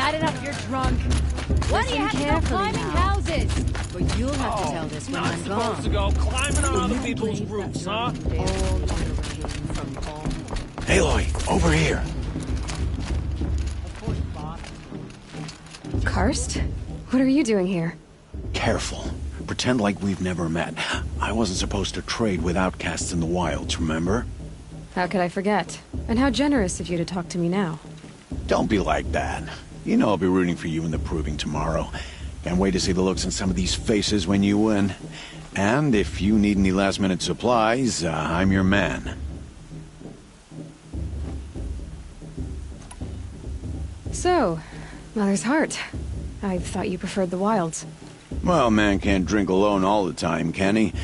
bad enough you're drunk. Why do you have to go climbing houses? But you'll have to tell this when I'm gone. Supposed to go climbing on other people's roofs, huh? Aloy, over here. Karst? What are you doing here? Careful. Pretend like we've never met. I wasn't supposed to trade with outcasts in the wilds, remember? How could I forget? And how generous of you to talk to me now. Don't be like that. You know I'll be rooting for you in the proving tomorrow. Can't wait to see the looks on some of these faces when you win. And if you need any last-minute supplies, I'm your man. So, Mother's Heart. I thought you preferred the wilds. Well, man can't drink alone all the time, can he?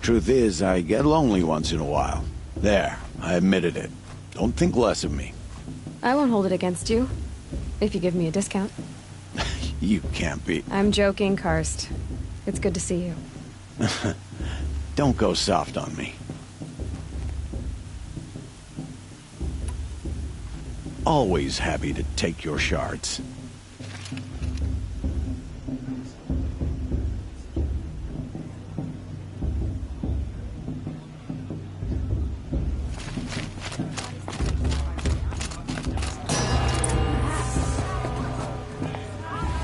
Truth is, I get lonely once in a while. There, I admitted it. Don't think less of me. I won't hold it against you. If you give me a discount. You can't be. I'm joking, Karst. It's good to see you. Don't go soft on me. Always happy to take your shards.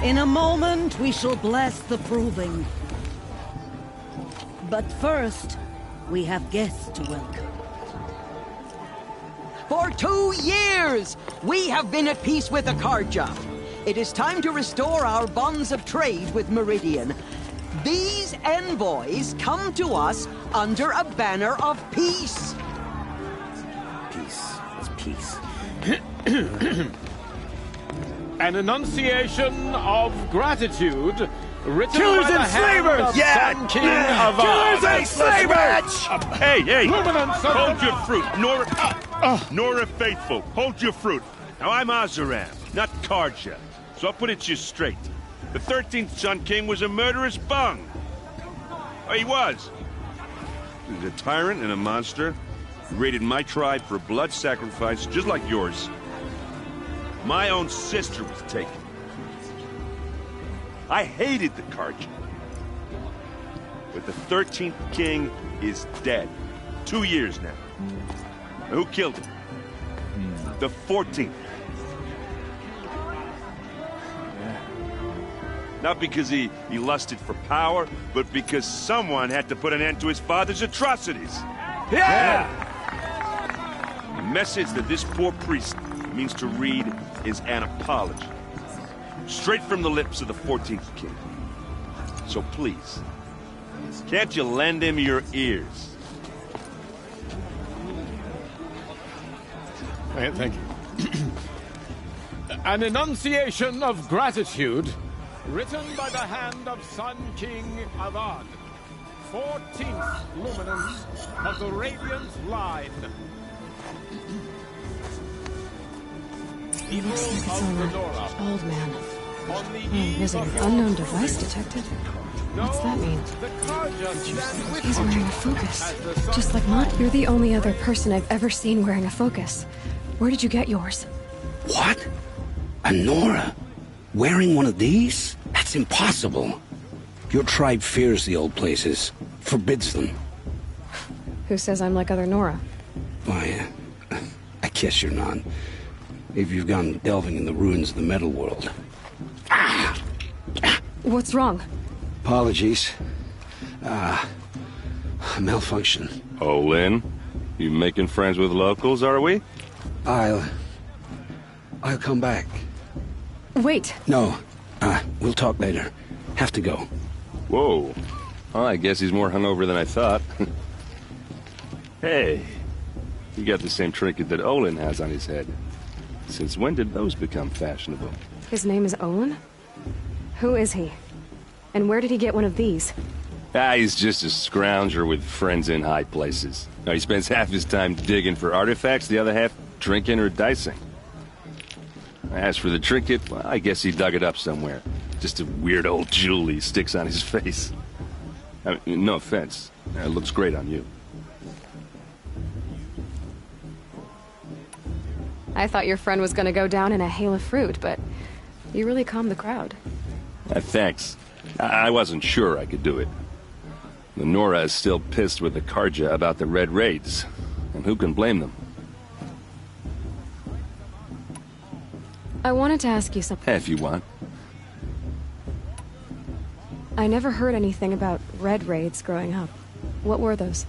In a moment, we shall bless the proving. But first, we have guests to welcome. For 2 years, we have been at peace with Akarja. It is time to restore our bonds of trade with Meridian. These envoys come to us under a banner of peace. Peace. It's peace. An enunciation of gratitude written Killers by the and hand slavers! of Yeah! Sun King Avad. Killers and slavers! Hey! Luminance of Hold your fruit, Nora Faithful. Hold your fruit. Now I'm Oseram, not Karja. So I'll put it to you straight. The 13th Sun King was a murderous bung. Oh, he was. He was a tyrant and a monster. He raided my tribe for a blood sacrifice, just like yours. My own sister was taken. I hated the Karja. But the 13th king is dead. 2 years now. And who killed him? The 14th. Not because he lusted for power, but because someone had to put an end to his father's atrocities. Yeah! The message that this poor priest means to read is an apology. Straight from the lips of the 14th king. So please, can't you lend him your ears? Thank you. An enunciation of gratitude written by the hand of Sun King Avad, 14th luminance of the Radiant Line. It looks like it's Of on the that Nora. old man. On the Oh, eve there's an of unknown war. device detected. What's that mean? The Karja stand with He's you wearing a focus. as the sun Just like mine. You're the only other person I've ever seen wearing a focus. Where did you get yours? What? A Nora? Wearing one of these? That's impossible. Your tribe fears the old places. Forbids them. Who says I'm like other Nora? Why, I guess you're not. If you've gone delving in the ruins of the metal world. What's wrong? Apologies. Malfunction. Oh, Lynn, you making friends with locals, are we? I'll come back. Wait. No, we'll talk later. Have to go. Whoa. Well, I guess he's more hungover than I thought. Hey, you got the same trinket that Olin has on his head. Since when did those become fashionable? His name is Olin? Who is he? And where did he get one of these? He's just a scrounger with friends in high places. Now, he spends half his time digging for artifacts, the other half drinking or dicing. As for the trinket, well, I guess he dug it up somewhere. Just a weird old jewel he sticks on his face. I mean, no offense. It looks great on you. I thought your friend was gonna go down in a hail of fruit, but You really calmed the crowd. Thanks. I wasn't sure I could do it. The Nora is still pissed with the Carja about the Red Raids, and who can blame them? I wanted to ask you something. If you want. I never heard anything about Red Raids growing up. What were those?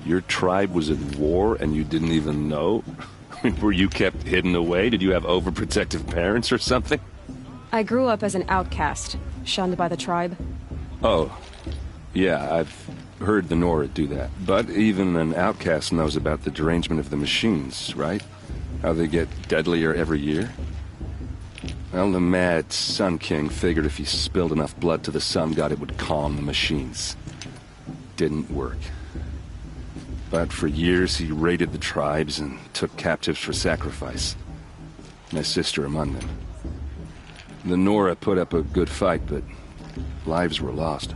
Your tribe was at war and you didn't even know? Were you kept hidden away? Did you have overprotective parents or something? I grew up as an outcast, shunned by the tribe. Oh, yeah, I've heard the Nora do that. But even an outcast knows about the derangement of the machines, right? How they get deadlier every year? Well, the mad Sun King figured if he spilled enough blood to the Sun God, it would calm the machines. Didn't work. But for years, he raided the tribes and took captives for sacrifice. My sister among them. The Nora put up a good fight, but lives were lost.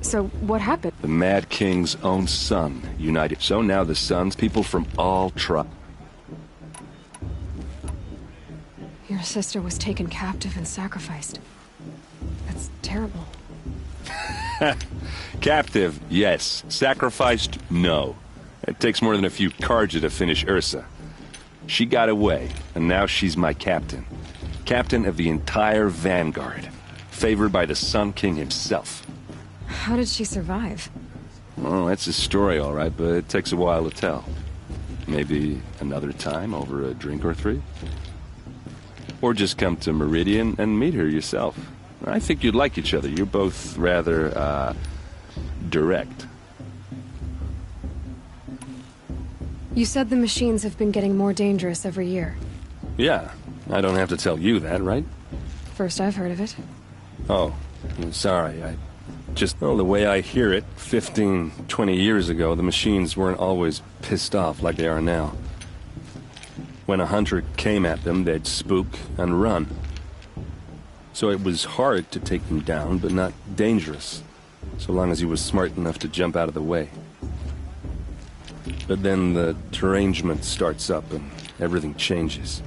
So, what happened? The Mad King's own son united. So now the Suns, people from all tribes. Your sister was taken captive and sacrificed. That's terrible. Captive, yes. Sacrificed, no. It takes more than a few Carja to finish Ursa. She got away, and now she's my captain. Captain of the entire Vanguard. Favored by the Sun King himself. How did she survive? Well, that's a story, all right, but it takes a while to tell. Maybe another time over a drink or three? Or just come to Meridian and meet her yourself. I think you'd like each other. You're both rather, direct. You said the machines have been getting more dangerous every year. Yeah, I don't have to tell you that, right? First I've heard of it. Oh, I'm sorry, well, the way I hear it, 15, 20 years ago, the machines weren't always pissed off like they are now. When a hunter came at them, they'd spook and run. So it was hard to take them down, but not dangerous, so long as he was smart enough to jump out of the way. But then the derangement starts up and everything changes.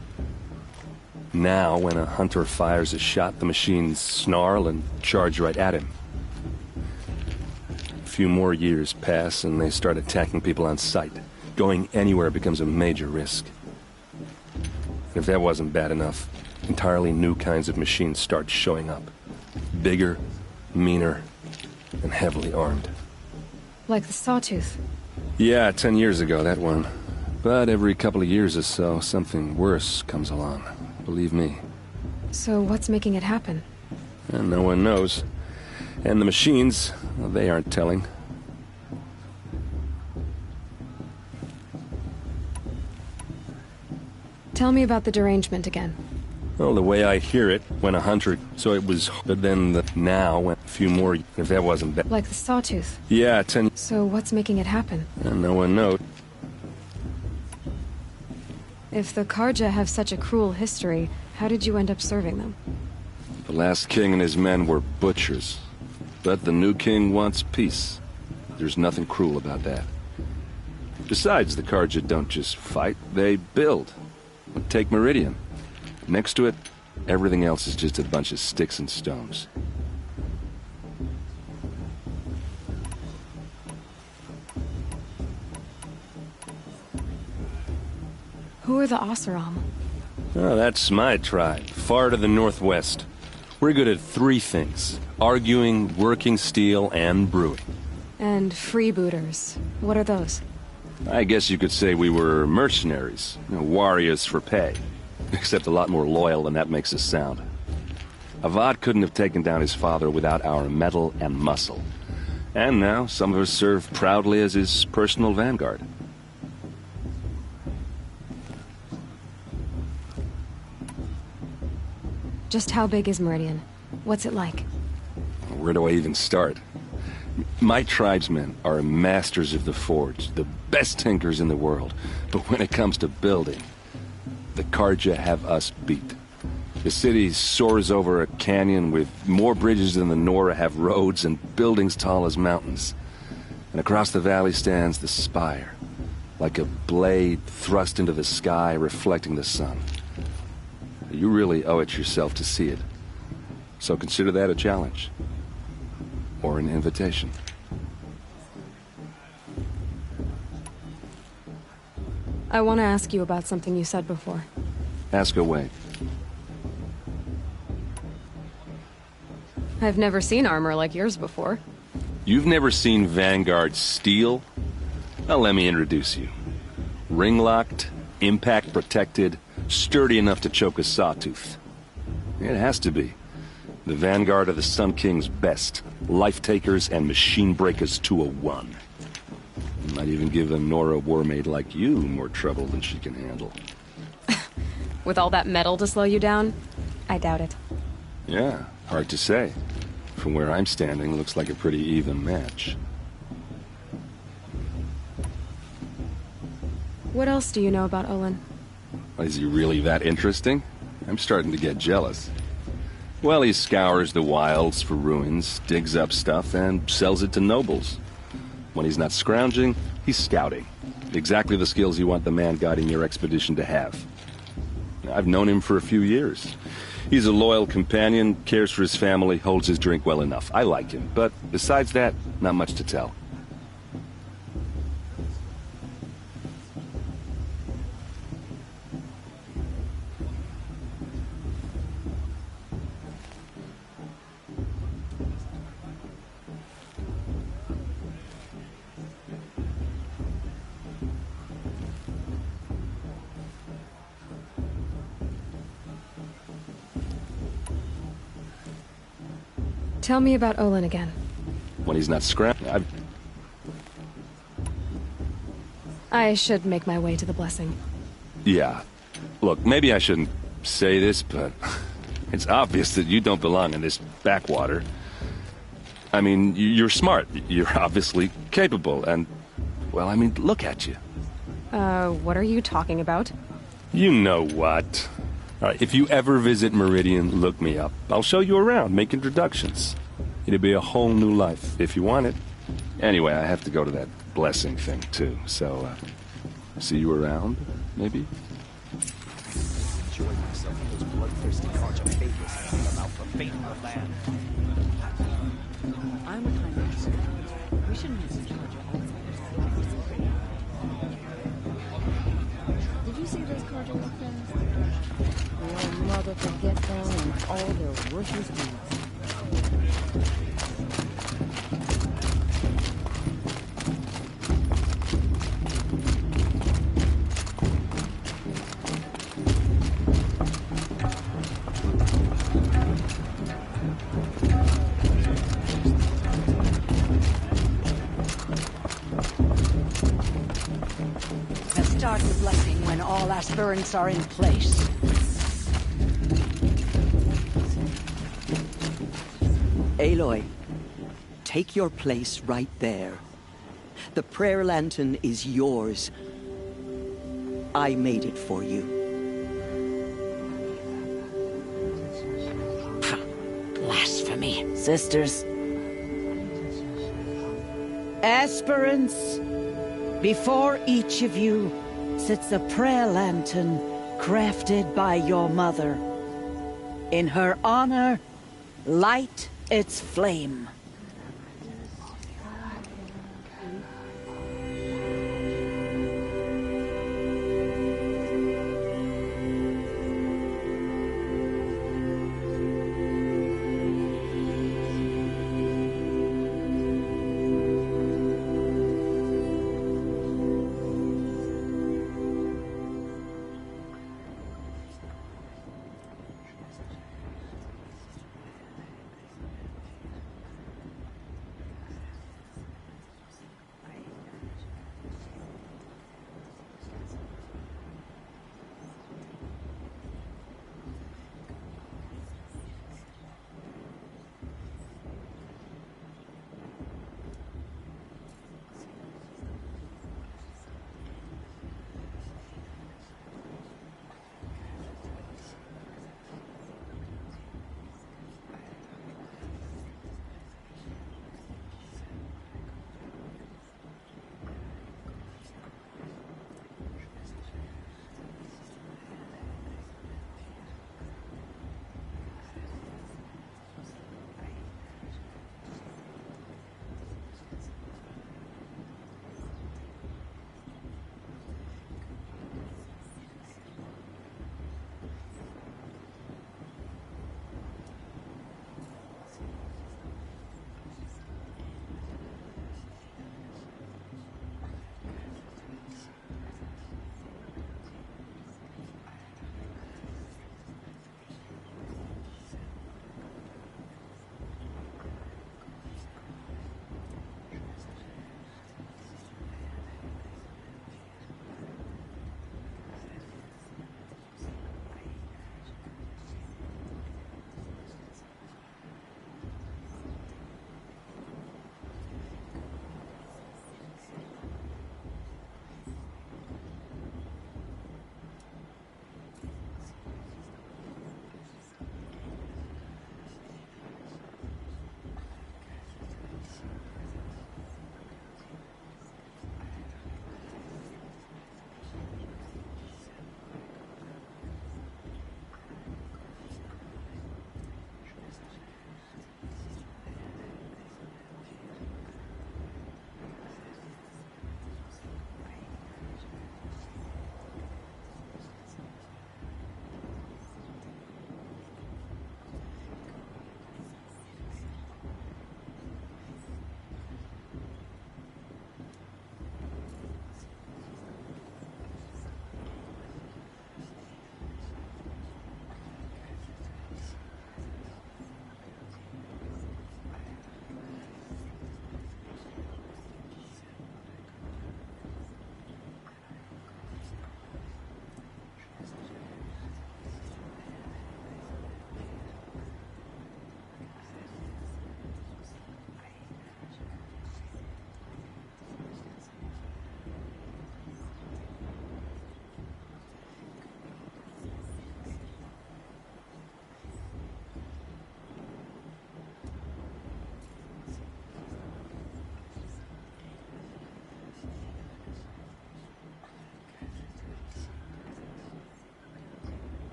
Now, when a hunter fires a shot, the machines snarl and charge right at him. A few more years pass and they start attacking people on sight. Going anywhere becomes a major risk. And if that wasn't bad enough, entirely new kinds of machines start showing up. Bigger, meaner, and heavily armed. Like the Sawtooth. Yeah, 10 years ago, that one. But every couple of years or so, something worse comes along. Believe me. So what's making it happen? And no one knows. And the machines, well, they aren't telling. Tell me about the derangement again. Well, the way I hear it, when a hunter... So it was... But then now, a few more... If that wasn't bad... Like the Sawtooth. Yeah, 10... So what's making it happen? And no one knows. If the Carja have such a cruel history, how did you end up serving them? The last king and his men were butchers. But the new king wants peace. There's nothing cruel about that. Besides, the Carja don't just fight, they build. Take Meridian. Next to it, everything else is just a bunch of sticks and stones. Who are the Oseram? Oh, that's my tribe, far to the northwest. We're good at three things: arguing, working steel, and brewing. And freebooters. What are those? I guess you could say we were mercenaries, warriors for pay. Except a lot more loyal than that makes us sound. Avad couldn't have taken down his father without our metal and muscle. And now, some of us serve proudly as his personal vanguard. Just how big is Meridian? What's it like? Where do I even start? My tribesmen are masters of the forge, the best tinkers in the world. But when it comes to building, the Carja have us beat. The city soars over a canyon with more bridges than the Nora have roads and buildings tall as mountains. And across the valley stands the Spire, like a blade thrust into the sky, reflecting the sun. You really owe it yourself to see it. So consider that a challenge. Or an invitation. I want to ask you about something you said before. Ask away. I've never seen armor like yours before. You've never seen Vanguard steel? Well, let me introduce you. Ring-locked, impact-protected, sturdy enough to choke a sawtooth. It has to be. The Vanguard of the Sun King's best. Life-takers and machine-breakers to a one. Might even give a Nora warmaid like you more trouble than she can handle. With all that metal to slow you down? I doubt it. Yeah, hard to say. From where I'm standing, looks like a pretty even match. What else do you know about Olin? Is he really that interesting? I'm starting to get jealous. Well, he scours the wilds for ruins, digs up stuff, and sells it to nobles. When he's not scrounging, he's scouting. Exactly the skills you want the man guiding your expedition to have. I've known him for a few years. He's a loyal companion, cares for his family, holds his drink well enough. I like him, but besides that, not much to tell. Tell me about Olin again. When he's not scrounging, I should make my way to the blessing. Yeah. Look, maybe I shouldn't say this, but it's obvious that you don't belong in this backwater. I mean, you're smart. You're obviously capable, and, well, I mean, look at you. What are you talking about? You know what. All right, if you ever visit Meridian, look me up. I'll show you around, make introductions. It'll be a whole new life, if you want it. Anyway, I have to go to that blessing thing, too, so, see you around, maybe? Enjoy myself with those bloodthirsty cards of favors about the fate of the land. I'm a kind of... We shouldn't have to charge our Did you see those cards on the fence? Your mother forget them and all their worthless deeds. Start the blessing when all aspirants are in place. Aloy, take your place right there. The prayer lantern is yours. I made it for you. Blasphemy. Sisters. Aspirants, before each of you sits a prayer lantern crafted by your mother. In her honor, light its flame.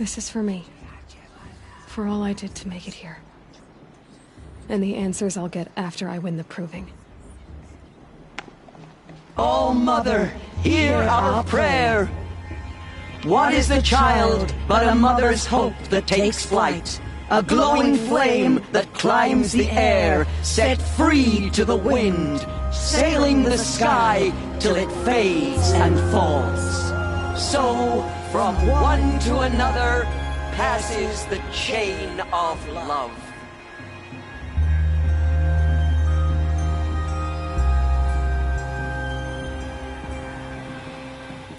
This is for me. For all I did to make it here. And the answers I'll get after I win the proving. Oh, Mother, hear our prayer. What is the child but a mother's hope that takes flight? A glowing flame that climbs the air, set free to the wind, sailing the sky till it fades and falls. So, from one to another, passes the chain of love.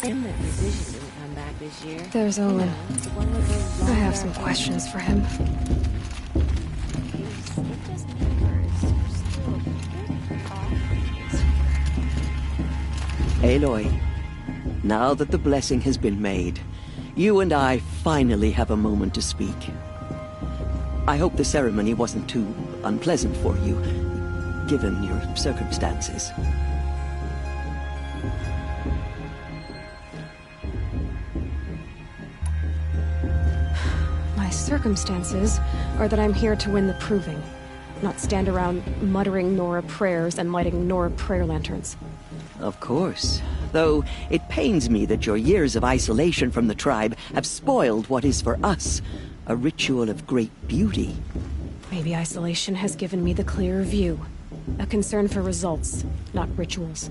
And the physician didn't come back this year. There's Owen. The one with those I long have some black questions for him. eyes. It just numbers. There's still a bit off this year. Aloy, now that the blessing has been made, you and I finally have a moment to speak. I hope the ceremony wasn't too unpleasant for you, given your circumstances. My circumstances are that I'm here to win the proving, not stand around muttering Nora prayers and lighting Nora prayer lanterns. Of course. Though it pains me that your years of isolation from the tribe have spoiled what is for us a ritual of great beauty. Maybe isolation has given me the clearer view. A concern for results, not rituals.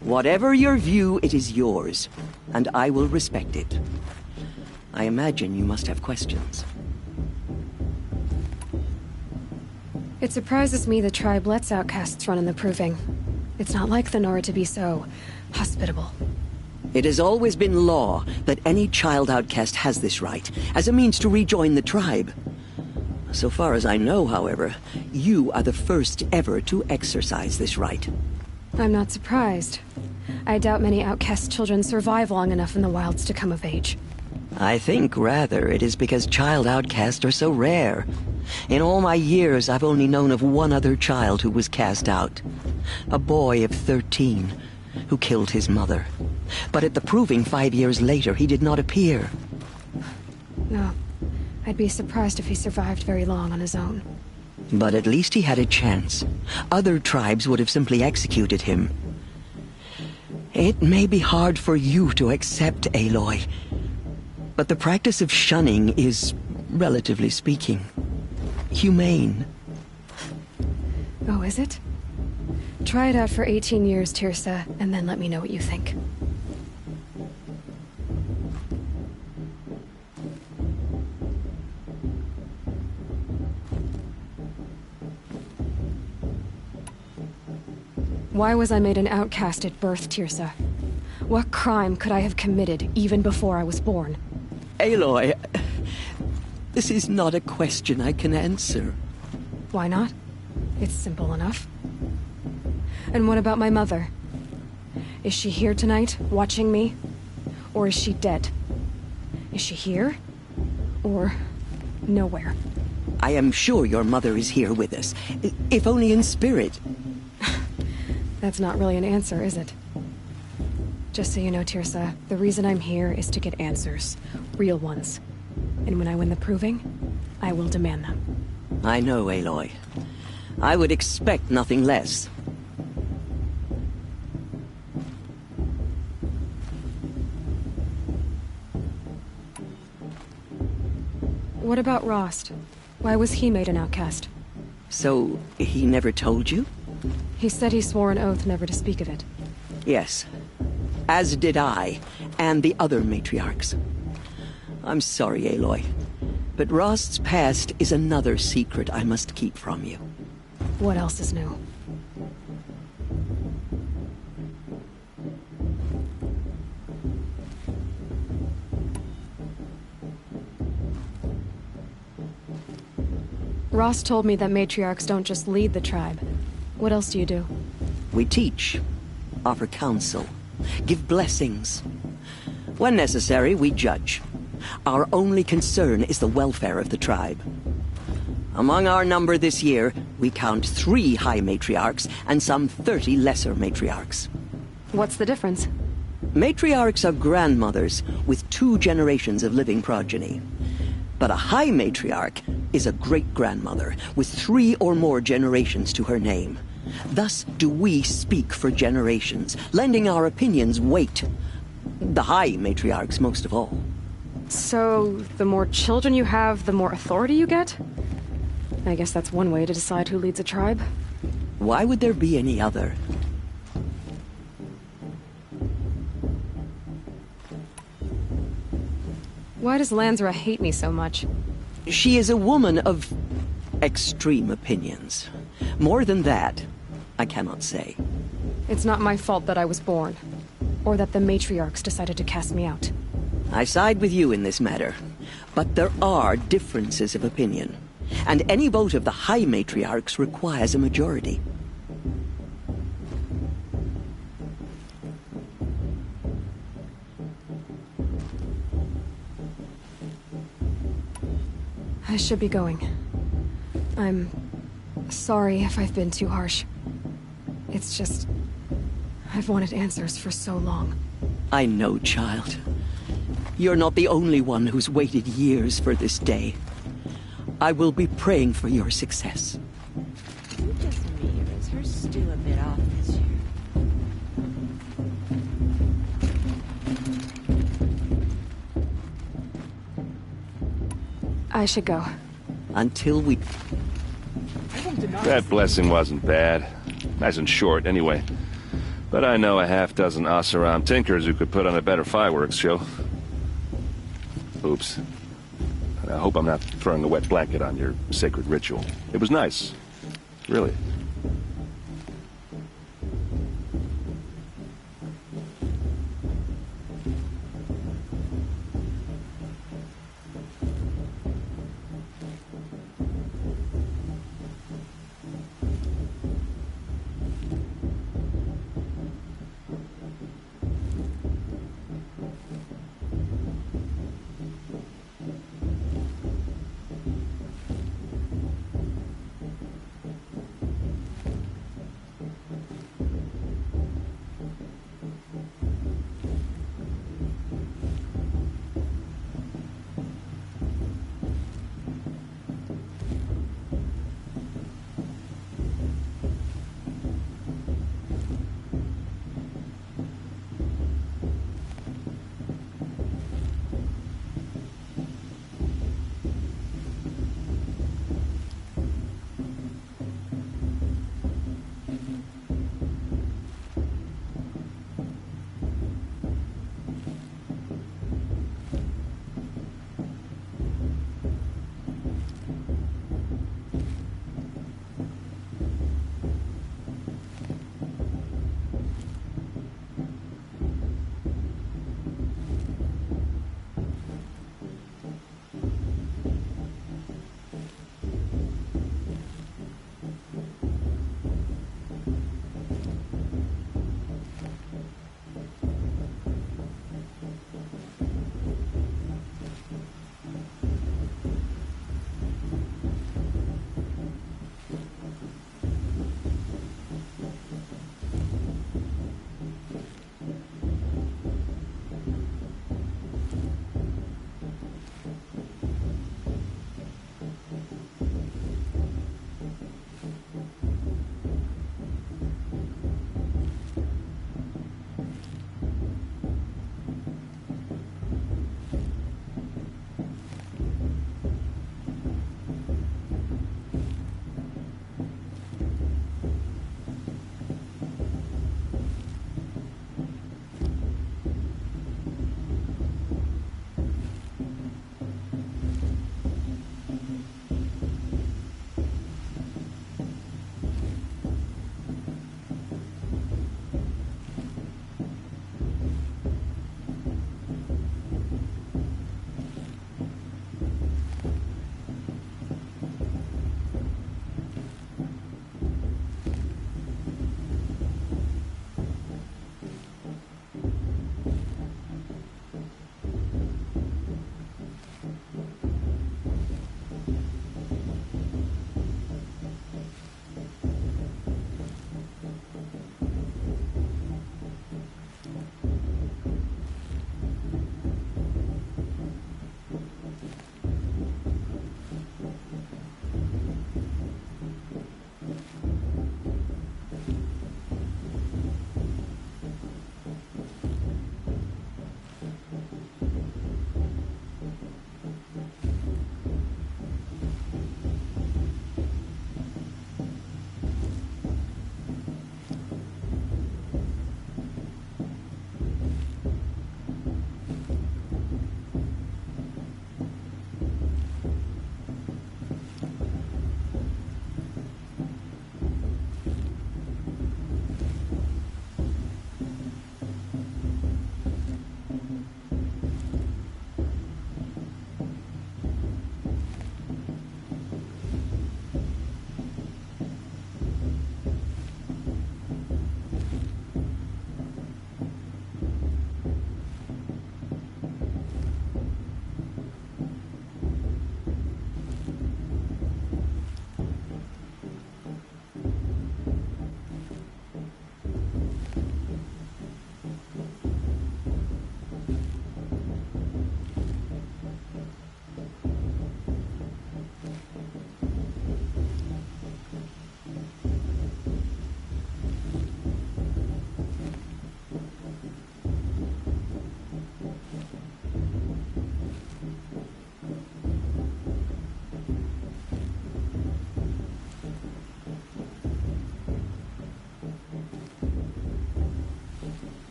Whatever your view, it is yours, and I will respect it. I imagine you must have questions. It surprises me the tribe lets outcasts run in the proving. It's not like the Nora to be so hospitable. It has always been law that any child outcast has this right, as a means to rejoin the tribe. So far as I know, however, you are the first ever to exercise this right. I'm not surprised. I doubt many outcast children survive long enough in the wilds to come of age. I think, rather, it is because child outcasts are so rare. In all my years, I've only known of one other child who was cast out. A boy of 13, who killed his mother. But at the proving 5 years later, he did not appear. No. I'd be surprised if he survived very long on his own. But at least he had a chance. Other tribes would have simply executed him. It may be hard for you to accept, Aloy, but the practice of shunning is, relatively speaking, humane. Oh, is it? Try it out for 18 years, Tirsa, and then let me know what you think. Why was I made an outcast at birth, Tirsa? What crime could I have committed even before I was born? Aloy, this is not a question I can answer. Why not? It's simple enough. And what about my mother? Is she here tonight, watching me? Or is she dead? Is she here? Or nowhere? I am sure your mother is here with us, if only in spirit. That's not really an answer, is it? Just so you know, Tirsa, the reason I'm here is to get answers. Real ones. And when I win the proving, I will demand them. I know, Aloy. I would expect nothing less. What about Rost? Why was he made an outcast? So, he never told you? He said he swore an oath never to speak of it. Yes. As did I, and the other matriarchs. I'm sorry, Aloy, but Rost's past is another secret I must keep from you. What else is new? Rost told me that matriarchs don't just lead the tribe. What else do you do? We teach, offer counsel, give blessings. When necessary, we judge. Our only concern is the welfare of the tribe. Among our number this year, we count 3 high matriarchs and some 30 lesser matriarchs. What's the difference? Matriarchs are grandmothers with 2 generations of living progeny. But a High Matriarch is a great-grandmother with 3 or more generations to her name. Thus do we speak for generations, lending our opinions weight. The High Matriarchs most of all. So, the more children you have, the more authority you get? I guess that's one way to decide who leads a tribe. Why would there be any other? Why does Lansra hate me so much? She is a woman of extreme opinions. More than that, I cannot say. It's not my fault that I was born, or that the matriarchs decided to cast me out. I side with you in this matter, but there are differences of opinion, and any vote of the High Matriarchs requires a majority. I should be going. I'm sorry if I've been too harsh. It's just... I've wanted answers for so long. I know, child. You're not the only one who's waited years for this day. I will be praying for your success. You just me, or is her stew a bit off this year? I should go. Until we... That blessing wasn't bad. Nice and short, anyway. But I know a half-dozen Oseram tinkers who could put on a better fireworks show. Oops. I hope I'm not throwing a wet blanket on your sacred ritual. It was nice. Really.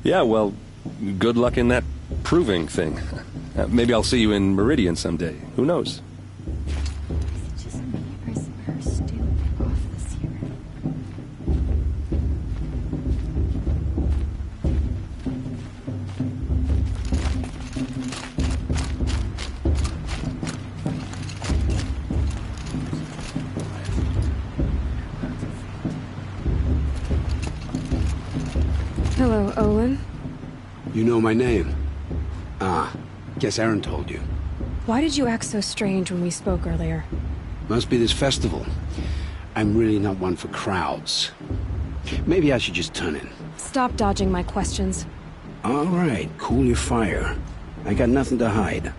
Yeah, well, good luck in that proving thing. Maybe I'll see you in Meridian someday. Who knows? Is it just me, or is her stew off this year? Hello, Olin. You know my name? Ah, guess Aaron told you. Why did you act so strange when we spoke earlier? Must be this festival. I'm really not one for crowds. Maybe I should just turn in. Stop dodging my questions. All right, cool your fire. I got nothing to hide.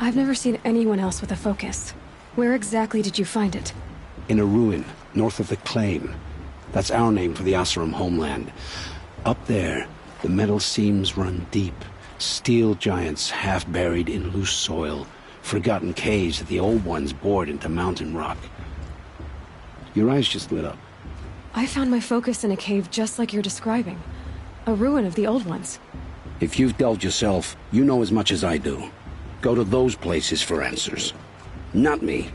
I've never seen anyone else with a focus. Where exactly did you find it? In a ruin, north of the Claim. That's our name for the Oseram homeland. Up there, the metal seams run deep. Steel giants half buried in loose soil. Forgotten caves that the old ones bored into mountain rock. Your eyes just lit up. I found my focus in a cave just like you're describing. A ruin of the old ones. If you've delved yourself, you know as much as I do. Go to those places for answers. Not me.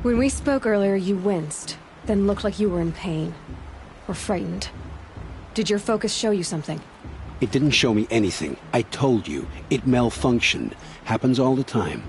When we spoke earlier, you winced, then looked like you were in pain. Or frightened. Did your focus show you something? It didn't show me anything. I told you. It malfunctioned. Happens all the time.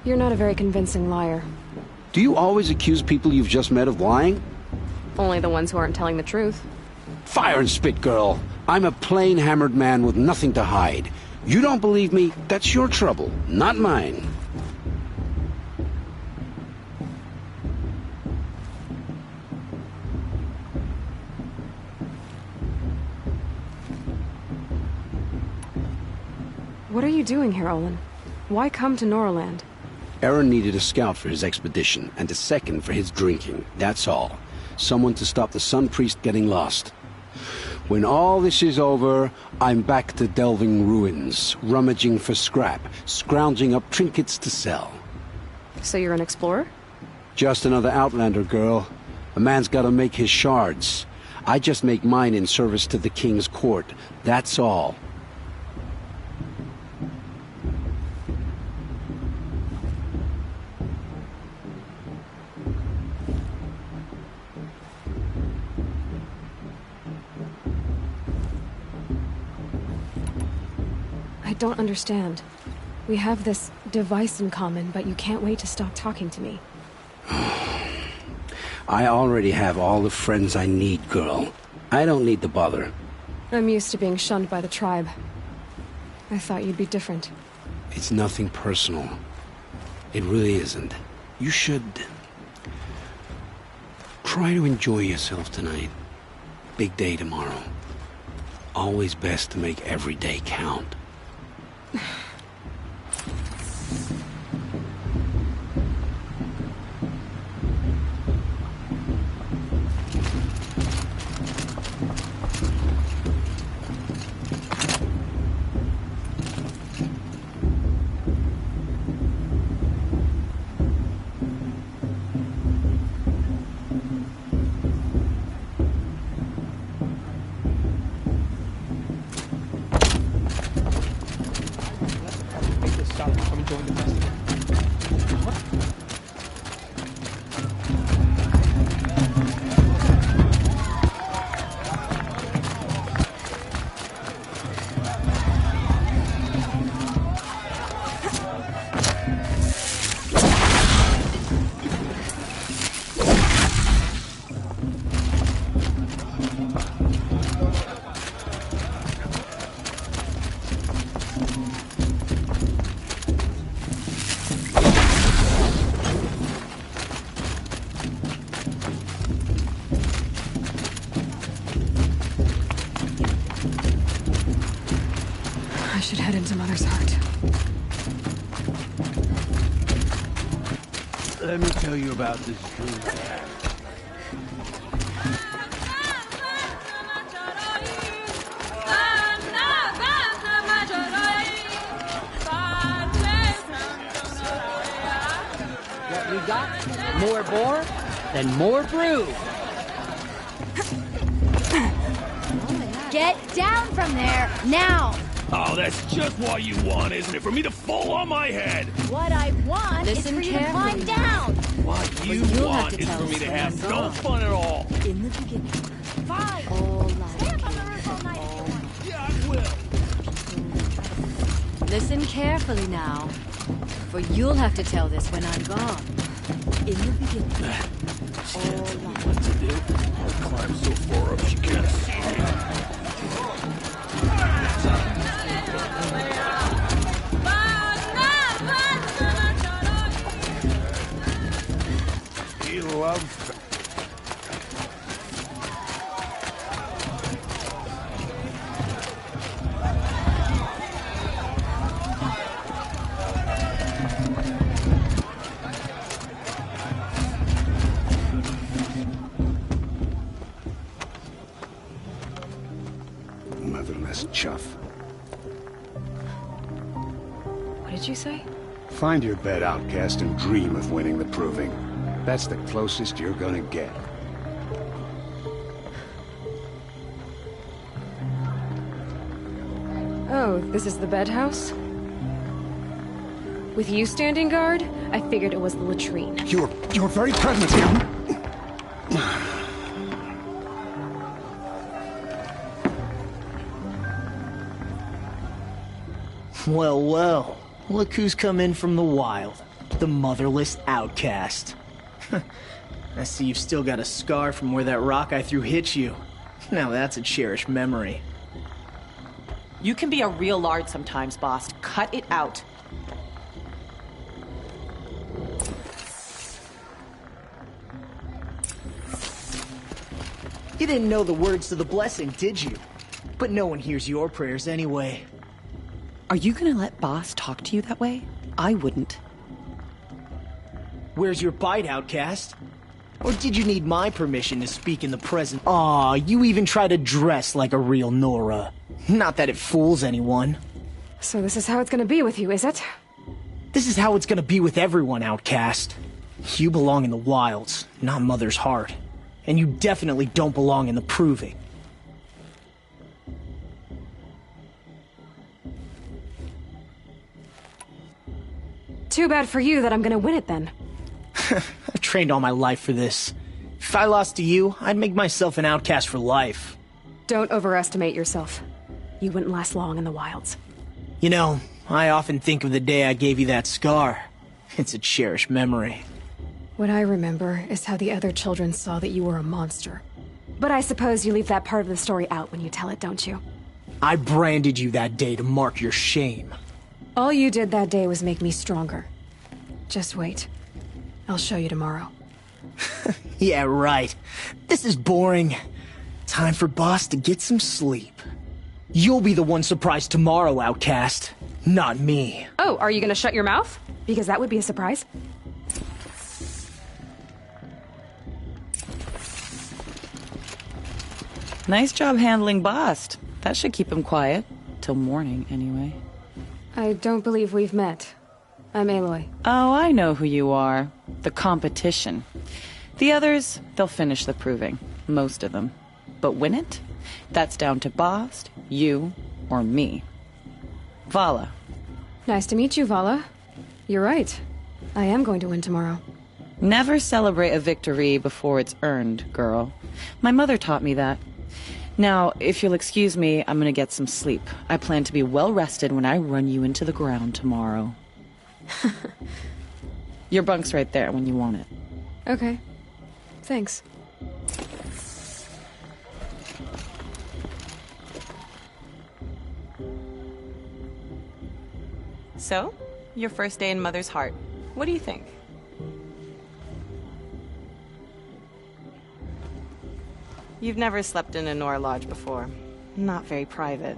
You're not a very convincing liar. Do you always accuse people you've just met of lying? Only the ones who aren't telling the truth. Fire and spit, girl. I'm a plain hammered man with nothing to hide. You don't believe me? That's your trouble, not mine. What are you doing here, Olin? Why come to Norland? Aaron needed a scout for his expedition, and a second for his drinking. That's all. Someone to stop the Sun Priest getting lost. When all this is over, I'm back to delving ruins, rummaging for scrap, scrounging up trinkets to sell. So you're an explorer? Just another Outlander, girl. A man's gotta make his shards. I just make mine in service to the King's court. That's all. I don't understand. We have this device in common, but you can't wait to stop talking to me. I already have all the friends I need, girl. I don't need the bother. I'm used to being shunned by the tribe. I thought you'd be different. It's nothing personal. It really isn't. You should... try to enjoy yourself tonight. Big day tomorrow. Always best to make every day count. I should head into Mother's Heart. Let me tell you about this dream I had. What we got? More boar, then more brew. Get down from there, now! Oh, that's just what you want, isn't it? For me to fall on my head. What I want Listen is for you to climb carefully. down. What you you'll want have to is tell for me us to when have I'm no gone. fun at all. In the beginning, Fine. all Stay up on the life. roof all night if you want. Yeah, I will. Listen carefully now, for you'll have to tell this when I'm gone. In the beginning, all life. What to do? I'll climb so far up she can't see me. He loves... Motherless chuff. What did you say? Find your bed, outcast, and dream of winning the proving. That's the closest you're gonna get. Oh, this is the bed house? With you standing guard, I figured it was the latrine. You're very pregnant here. Well, well. Look who's come in from the wild. The motherless outcast. I see you've still got a scar from where that rock I threw hit you. Now that's a cherished memory. You can be a real lard sometimes, boss. Cut it out. You didn't know the words to the blessing, did you? But no one hears your prayers anyway. Are you gonna let boss talk to you that way? I wouldn't. Where's your bite, outcast? Or did you need my permission to speak in the present? Aw, you even try to dress like a real Nora. Not that it fools anyone. So this is how it's gonna be with you, is it? This is how it's gonna be with everyone, outcast. You belong in the wilds, not Mother's heart. And you definitely don't belong in the proving. Too bad for you that I'm gonna win it then. I've trained all my life for this. If I lost to you, I'd make myself an outcast for life. Don't overestimate yourself. You wouldn't last long in the wilds. You know, I often think of the day I gave you that scar. It's a cherished memory. What I remember is how the other children saw that you were a monster. But I suppose you leave that part of the story out when you tell it, don't you? I branded you that day to mark your shame. All you did that day was make me stronger. Just wait. I'll show you tomorrow. Yeah, right. This is boring. Time for boss to get some sleep. You'll be the one surprised tomorrow, outcast. Not me. Oh, are you gonna shut your mouth? Because that would be a surprise. Nice job handling Bast. That should keep him quiet. Till morning, anyway. I don't believe we've met. I'm Aloy. Oh, I know who you are. The competition. The others, they'll finish the proving. Most of them. But win it? That's down to Bast, you, or me. Vala. Nice to meet you, Vala. You're right. I am going to win tomorrow. Never celebrate a victory before it's earned, girl. My mother taught me that. Now, if you'll excuse me, I'm gonna get some sleep. I plan to be well rested when I run you into the ground tomorrow. Your bunk's right there when you want it. Okay. Thanks. So, your first day in Mother's heart. What do you think? You've never slept in a Nora Lodge before. Not very private.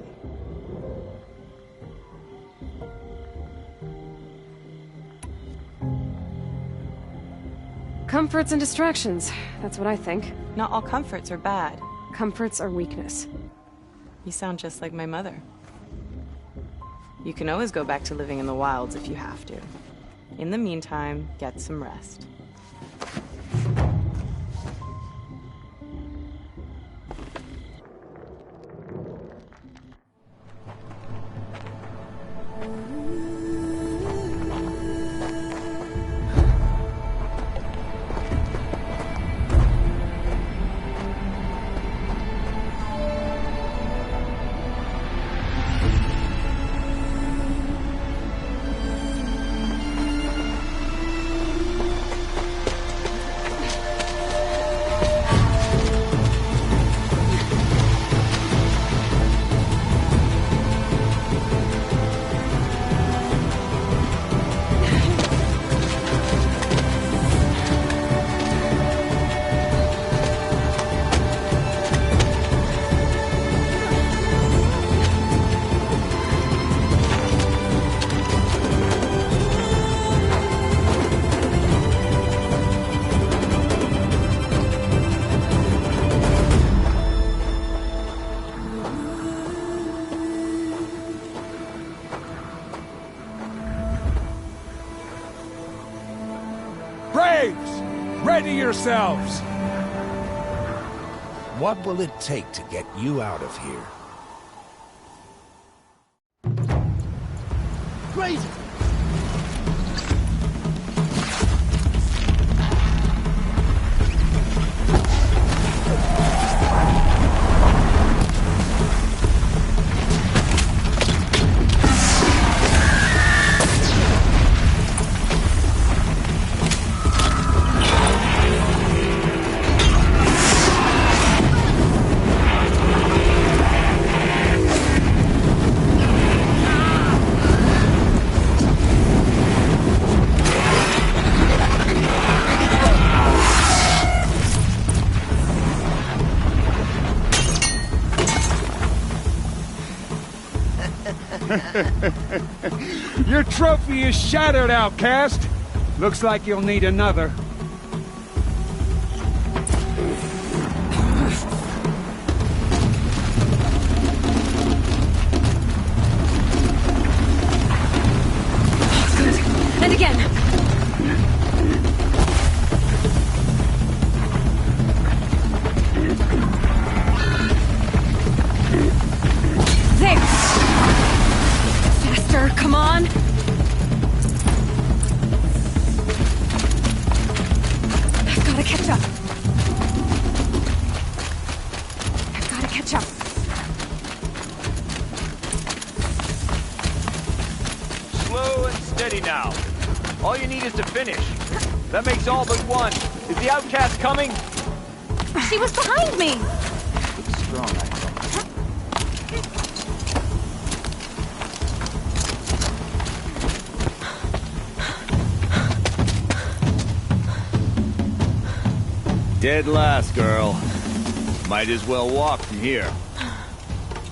Comforts and distractions. That's what I think. Not all comforts are bad. Comforts are weakness. You sound just like my mother. You can always go back to living in the wilds if you have to. In the meantime, get some rest. Ready yourselves! What will it take to get you out of here? Crazy! Your trophy is shattered, outcast. Looks like you'll need another. And again. There. Faster, come on. I've got to catch up. I've got to catch up. Slow and steady now. All you need is to finish. That makes all but one. Is the outcast coming? She was behind me. Looks strong, I think. Dead last, girl. Might as well walk from here.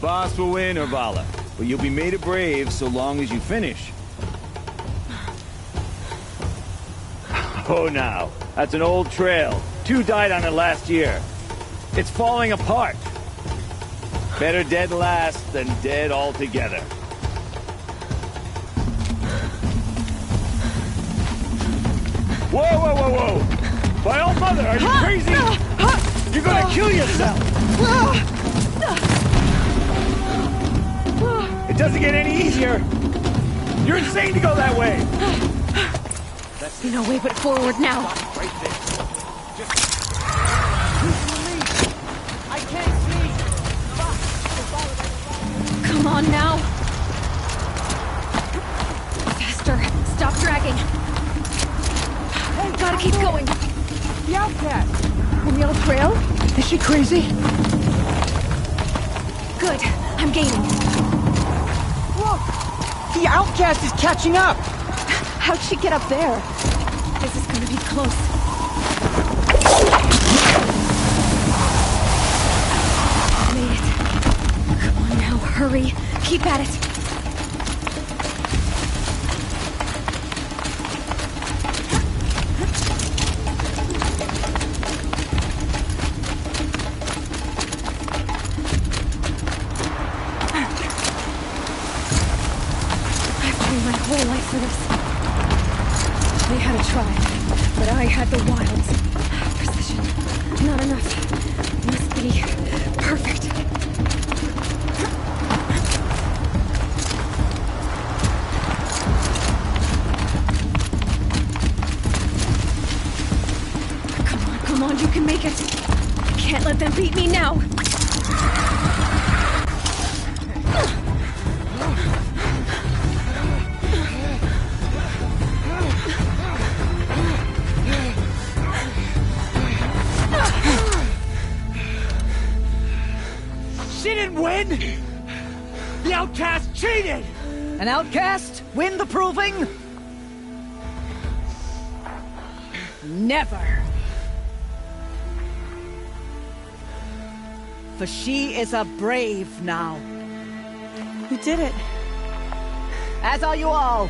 Boss will win, Urvala, but you'll be made a brave so long as you finish. Oh, now. That's an old trail. 2 died on it last year. It's falling apart. Better dead last than dead altogether. Whoa, whoa, whoa, whoa! By all mother, are you crazy? You're gonna kill yourself! It doesn't get any easier! You're insane to go that way! There's no way but forward now. Right there. I can't see! Come on now. Faster. Stop dragging. Gotta keep going. The outcast! On the old trail? Is she crazy? Good. I'm gaining. Look! The outcast is catching up! How'd she get up there? This is gonna be close. Made it. Come on now, hurry. Keep at it. I've trained my whole life for this. They had a try, but I had the wilds. Precision. Not enough. Must be perfect. make it. I can't let them beat me now. She didn't win! The outcast cheated! An outcast win the proving? Never. For she is a brave now. You did it. As are you all.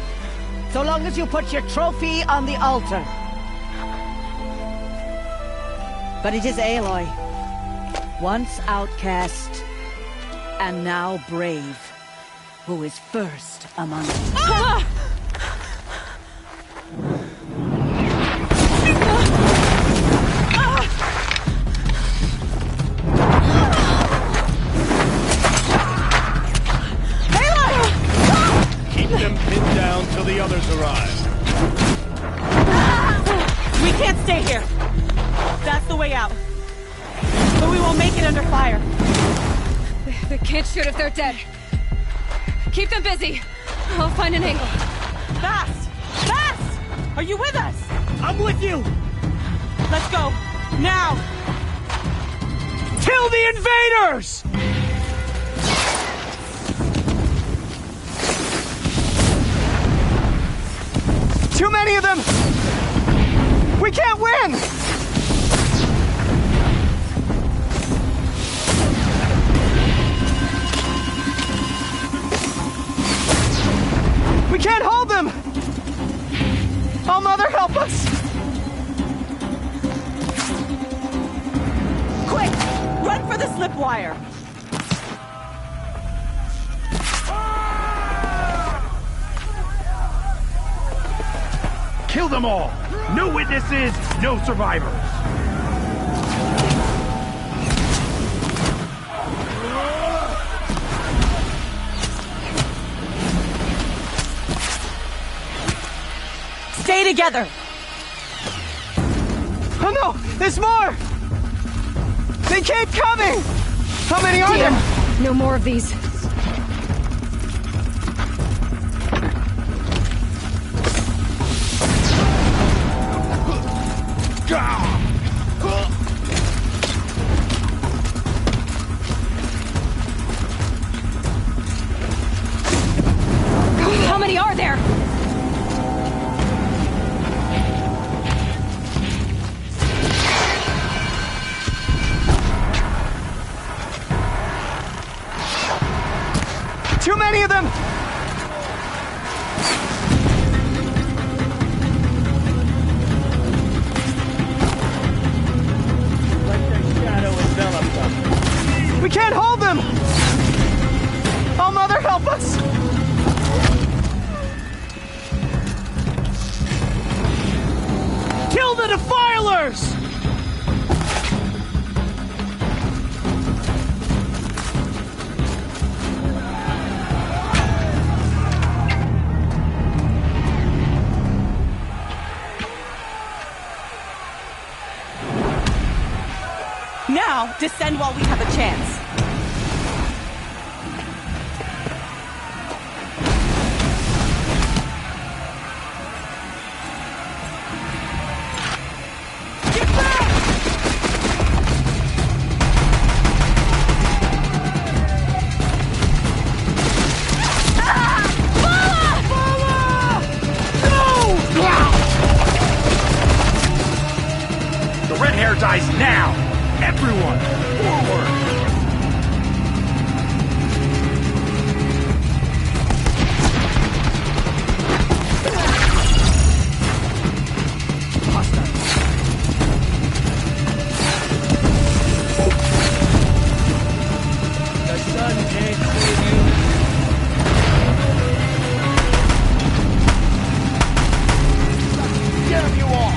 So long as you put your trophy on the altar. But it is Aloy. Once outcast, and now brave, who is first among us. Ah! Keep them pinned down till the others arrive. We can't stay here. That's the way out. But we won't make it under fire. They can't shoot if they're dead. Keep them busy. I'll find an angle. Fast! Fast! Are you with us? I'm with you! Let's go. Now! Kill the invaders! Too many of them! We can't win! We can't hold them! Oh, Mother, help us! Quick! Run for the slip wire! Kill them all! No witnesses, no survivors! Stay together! Oh no! There's more! They keep coming! How many are there? No more of these. How many are there? Too many of them! Let their shadow envelop them. We can't hold them! Oh, Mother, help us! Kill the Defilers! Now, descend while we have a chance. The red hair dies now! Everyone, forward! The sun can't save you. Damn you all!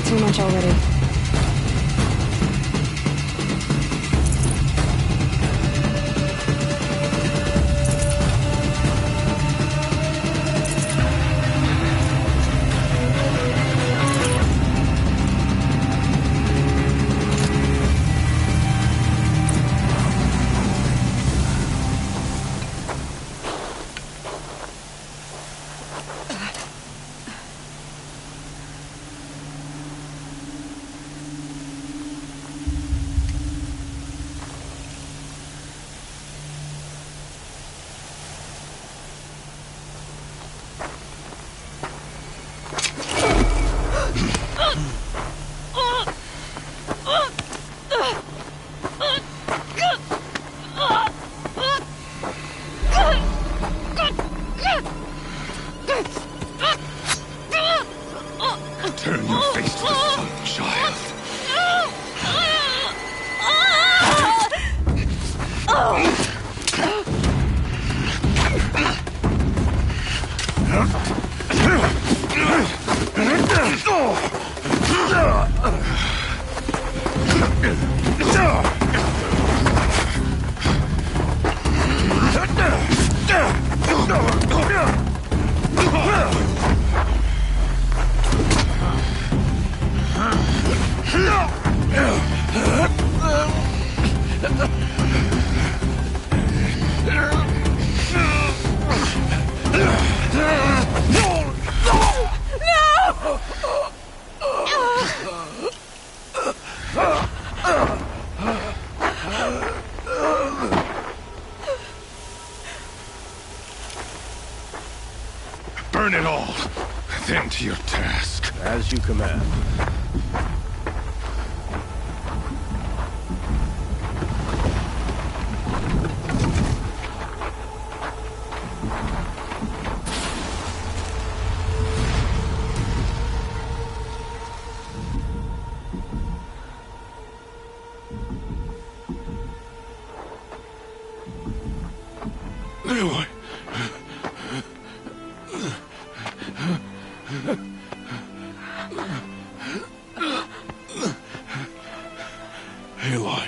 saw too much already. Turn your face to the sun, child. Burn it all, then to your task. As you command. Aloy. Aloy.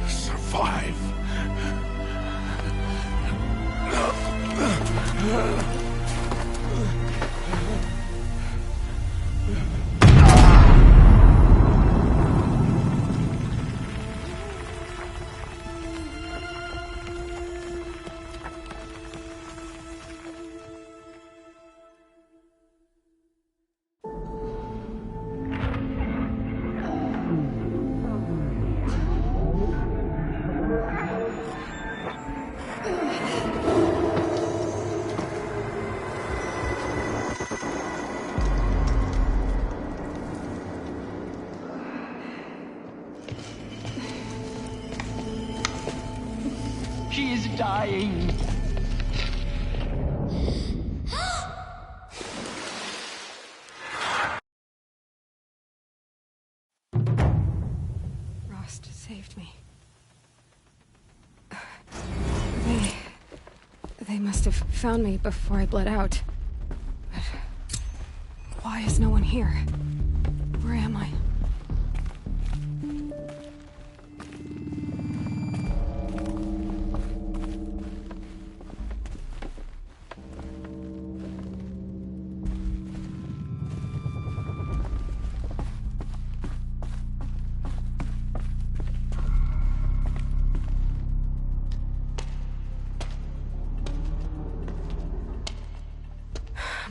Survive. She is dying. Rost saved me. They must have found me before I bled out. But why is no one here? Where am I?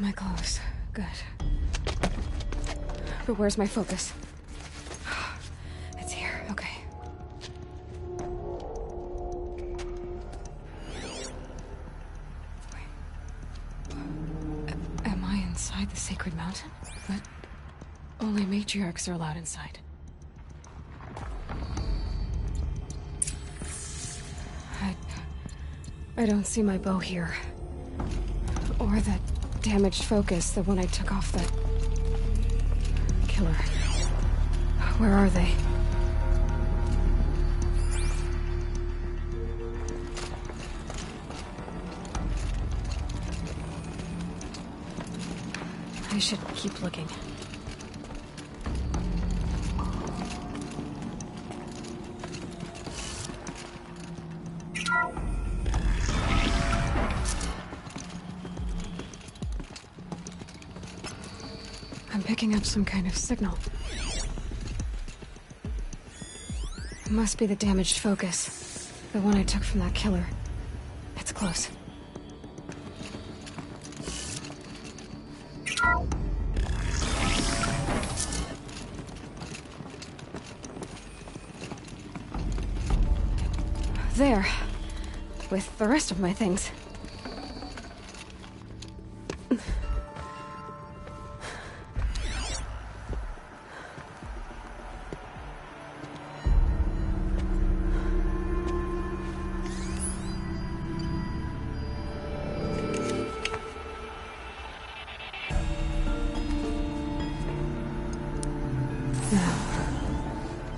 My clothes. Good. But where's my focus? It's here. Okay. Am I inside the sacred mountain? But only matriarchs are allowed inside. I don't see my bow here. Or that damaged focus, the one I took off the killer. Where are they? I should keep looking. I'm picking up some kind of signal. It must be the damaged focus. The one I took from that killer. It's close. There. With the rest of my things.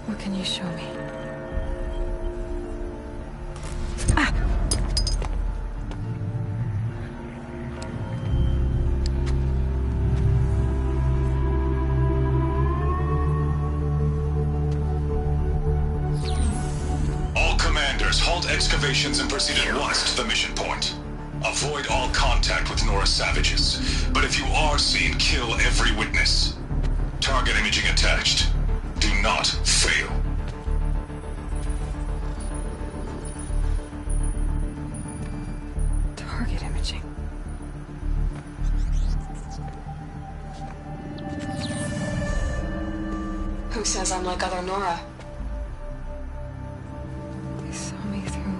What can you show me? All commanders, halt excavations and proceed at once to the mission point. Avoid all contact with Nora savages, but if you are seen, kill every witness. Target imaging attached. Do not fail. Target imaging. Who says I'm like other Nora? They saw me through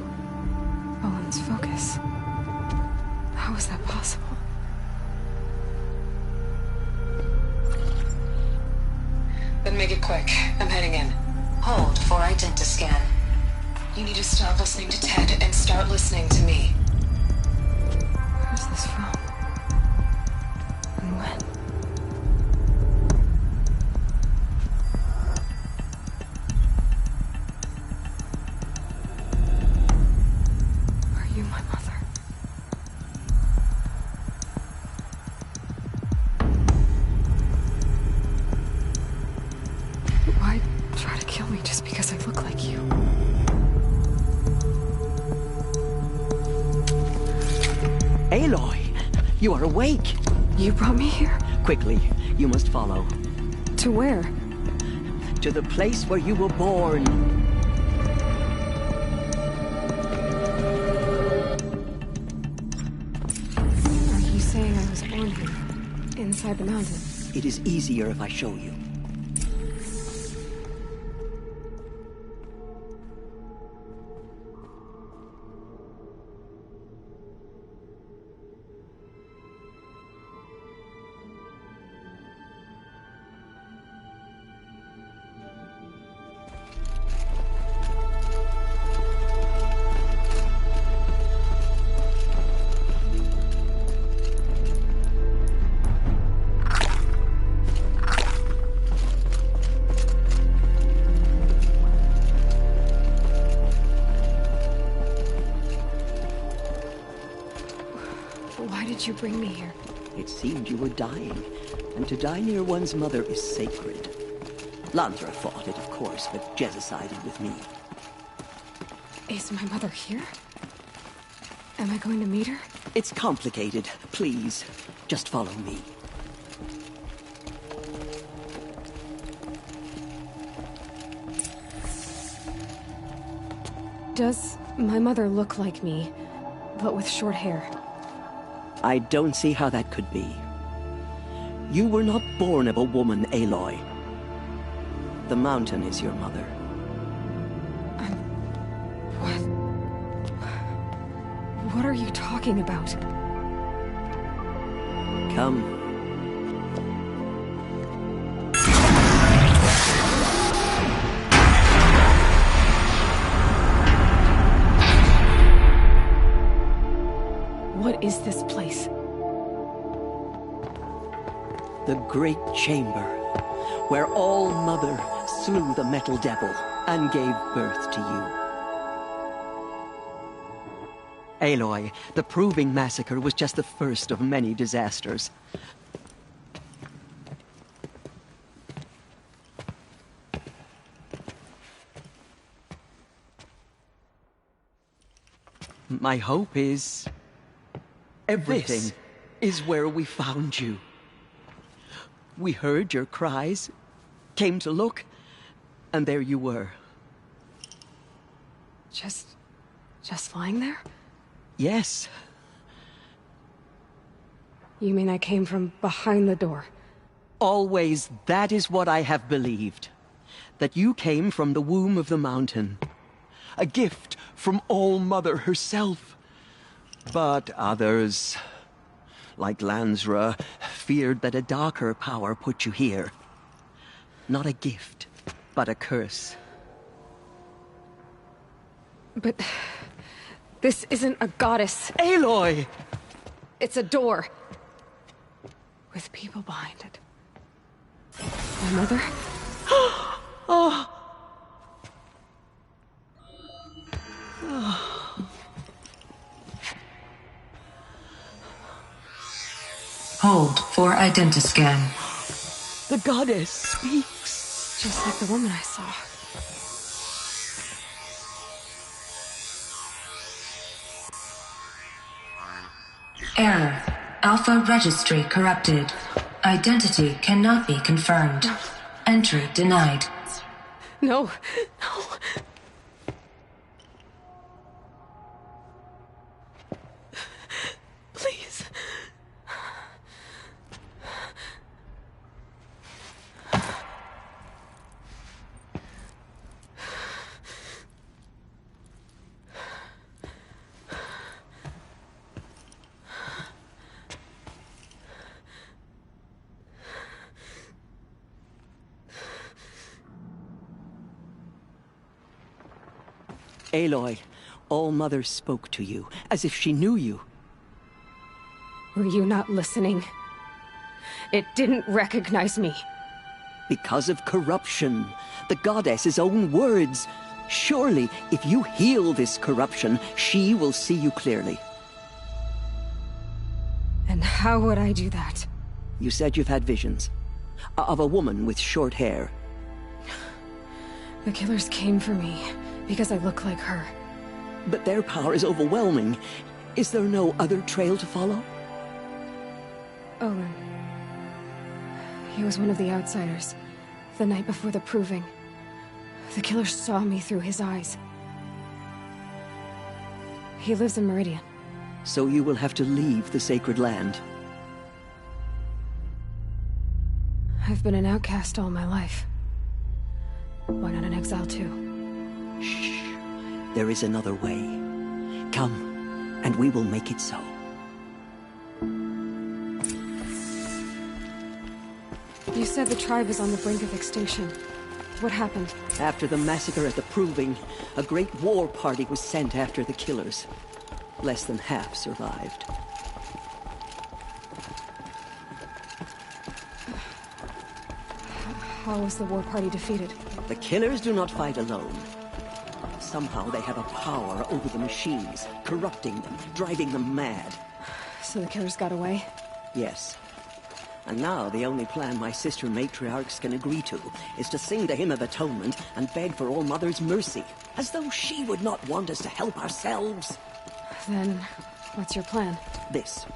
Owen's focus. How is that possible? Then make it quick. I'm heading in. Hold for identiscan. You need to stop listening to Ted and start listening to me. Where's this from? And when? Are you my mother? Why try to kill me just because I look like you? Aloy, you are awake. You brought me here? Quickly, you must follow. To where? To the place where you were born. Are you saying I was born here? Inside the mountain? It is easier if I show you. Why did you bring me here? It seemed you were dying, and to die near one's mother is sacred. Lantra fought it, of course, but Jezza sided with me. Is my mother here? Am I going to meet her? It's complicated. Please, just follow me. Does my mother look like me, but with short hair? I don't see how that could be. You were not born of a woman, Aloy. The mountain is your mother. What are you talking about? Come. What is this place? The Great Chamber, where All Mother slew the Metal Devil and gave birth to you. Aloy, the Proving Massacre was just the first of many disasters. My hope is... everything is where we found you. We heard your cries, came to look, and there you were. Just lying there? Yes. You mean I came from behind the door? Always that is what I have believed. That you came from the womb of the mountain. A gift from All-Mother herself. But others, like Lansra, feared that a darker power put you here. Not a gift, but a curse. But... this isn't a goddess. Aloy! It's a door. With people behind it. My mother? Oh! Hold for identiscan. The goddess speaks. Just like the woman I saw. Error. Alpha registry corrupted. Identity cannot be confirmed. Entry denied. No. Please. Aloy, All-Mother spoke to you, as if she knew you. Were you not listening? It didn't recognize me. Because of corruption. The goddess's own words. Surely, if you heal this corruption, she will see you clearly. And how would I do that? You said you've had visions. Of a woman with short hair. The killers came for me, because I look like her. But their power is overwhelming. Is there no other trail to follow? Olin. He was one of the outsiders. The night before the proving. The killer saw me through his eyes. He lives in Meridian. So you will have to leave the sacred land. I've been an outcast all my life. Why not an exile too? Shh. There is another way. Come, and we will make it so. You said the tribe was on the brink of extinction. What happened? After the massacre at the Proving, a great war party was sent after the killers. Less than half survived. How was the war party defeated? The killers do not fight alone. Somehow they have a power over the machines, corrupting them, driving them mad. So the killers got away? Yes. And now the only plan my sister matriarchs can agree to is to sing the Hymn of Atonement and beg for All-Mother's mercy, as though she would not want us to help ourselves. Then, what's your plan? This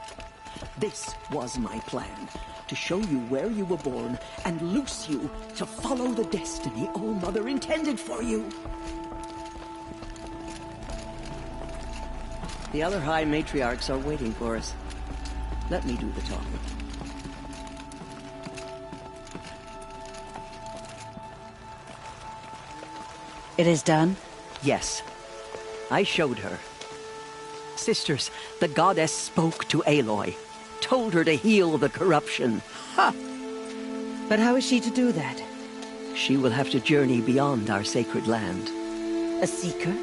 was my plan. To show you where you were born and loose you to follow the destiny All-Mother intended for you. The other High Matriarchs are waiting for us. Let me do the talking. It is done? Yes. I showed her. Sisters, the goddess spoke to Aloy. Told her to heal the corruption. Ha! But how is she to do that? She will have to journey beyond our sacred land. A seeker?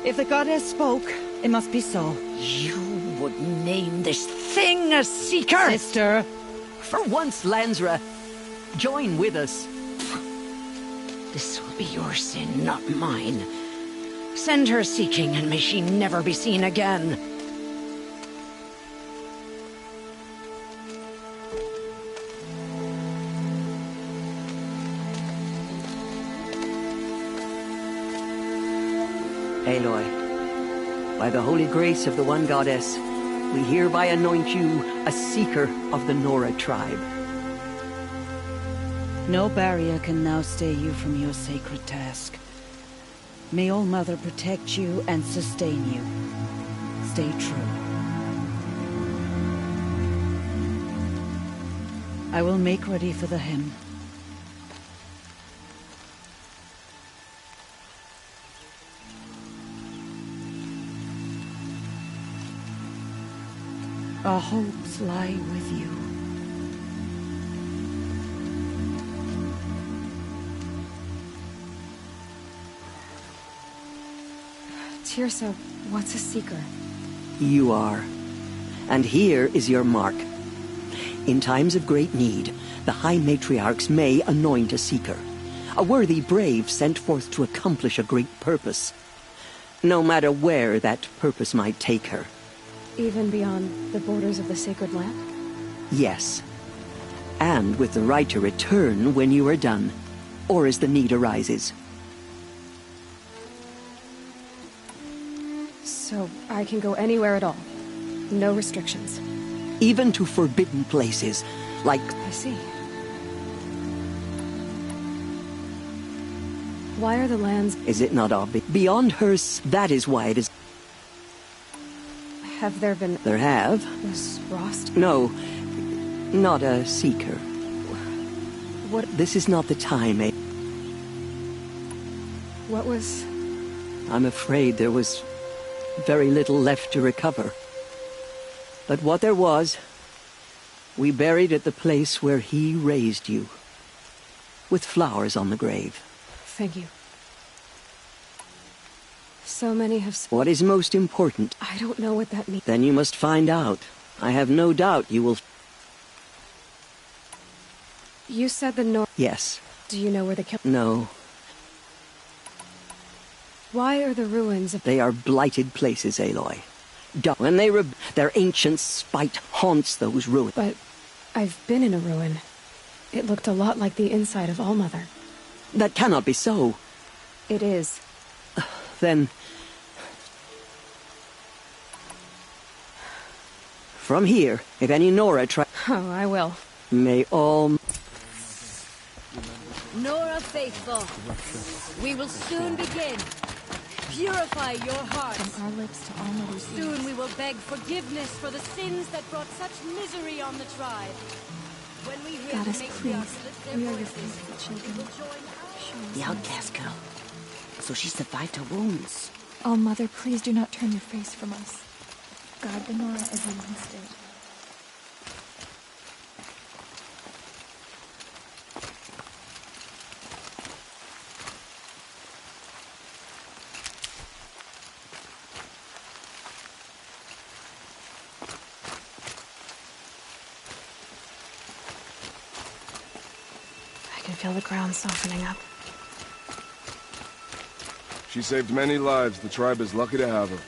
If the goddess spoke, it must be so. You would name this thing a seeker? Sister! For once, Lansra, join with us. This will be your sin, not mine. Send her seeking, and may she never be seen again. Aloy, By the holy grace of the One Goddess, we hereby anoint you a seeker of the Nora tribe. No barrier can now stay you from your sacred task. May All Mother protect you and sustain you. Stay true. I will make ready for the hymn. Our hopes lie with you. Tirsa, what's a seeker? You are. And here is your mark. In times of great need, the High Matriarchs may anoint a seeker. A worthy brave sent forth to accomplish a great purpose. No matter where that purpose might take her. Even beyond the borders of the sacred land? Yes. And with the right to return when you are done, or as the need arises. So I can go anywhere at all? No restrictions? Even to forbidden places, like... I see. Why are the lands... Is it not obvious? Beyond hers, that is why it is... Have there been... There have. Was Rost? No, not a seeker. What... This is not the time, eh? What was... I'm afraid there was very little left to recover. But what there was, we buried at the place where he raised you. With flowers on the grave. Thank you. So many have... What is most important? I don't know what that means. Then you must find out. I have no doubt you will... You said the Nor... Yes. Do you know where the kill... No. Why are the ruins of... They are blighted places, Aloy. When they their ancient spite haunts those ruins. But I've been in a ruin. It looked a lot like the inside of Allmother. That cannot be so. It is. Then... From here, if any Nora try... Oh, I will. May all... Nora faithful, we will soon begin. Purify your hearts. From our lips to Allmother's Soon we will beg forgiveness for the sins that brought such misery on the tribe. When we hear Goddess, the matriarchs please. lift their We are your voices, faithful we children. will join our... The outcast girl. So she survived her wounds. Allmother, please do not turn your face from us. Guard the Nora as you once did. I can feel the ground softening up. She saved many lives. The tribe is lucky to have her.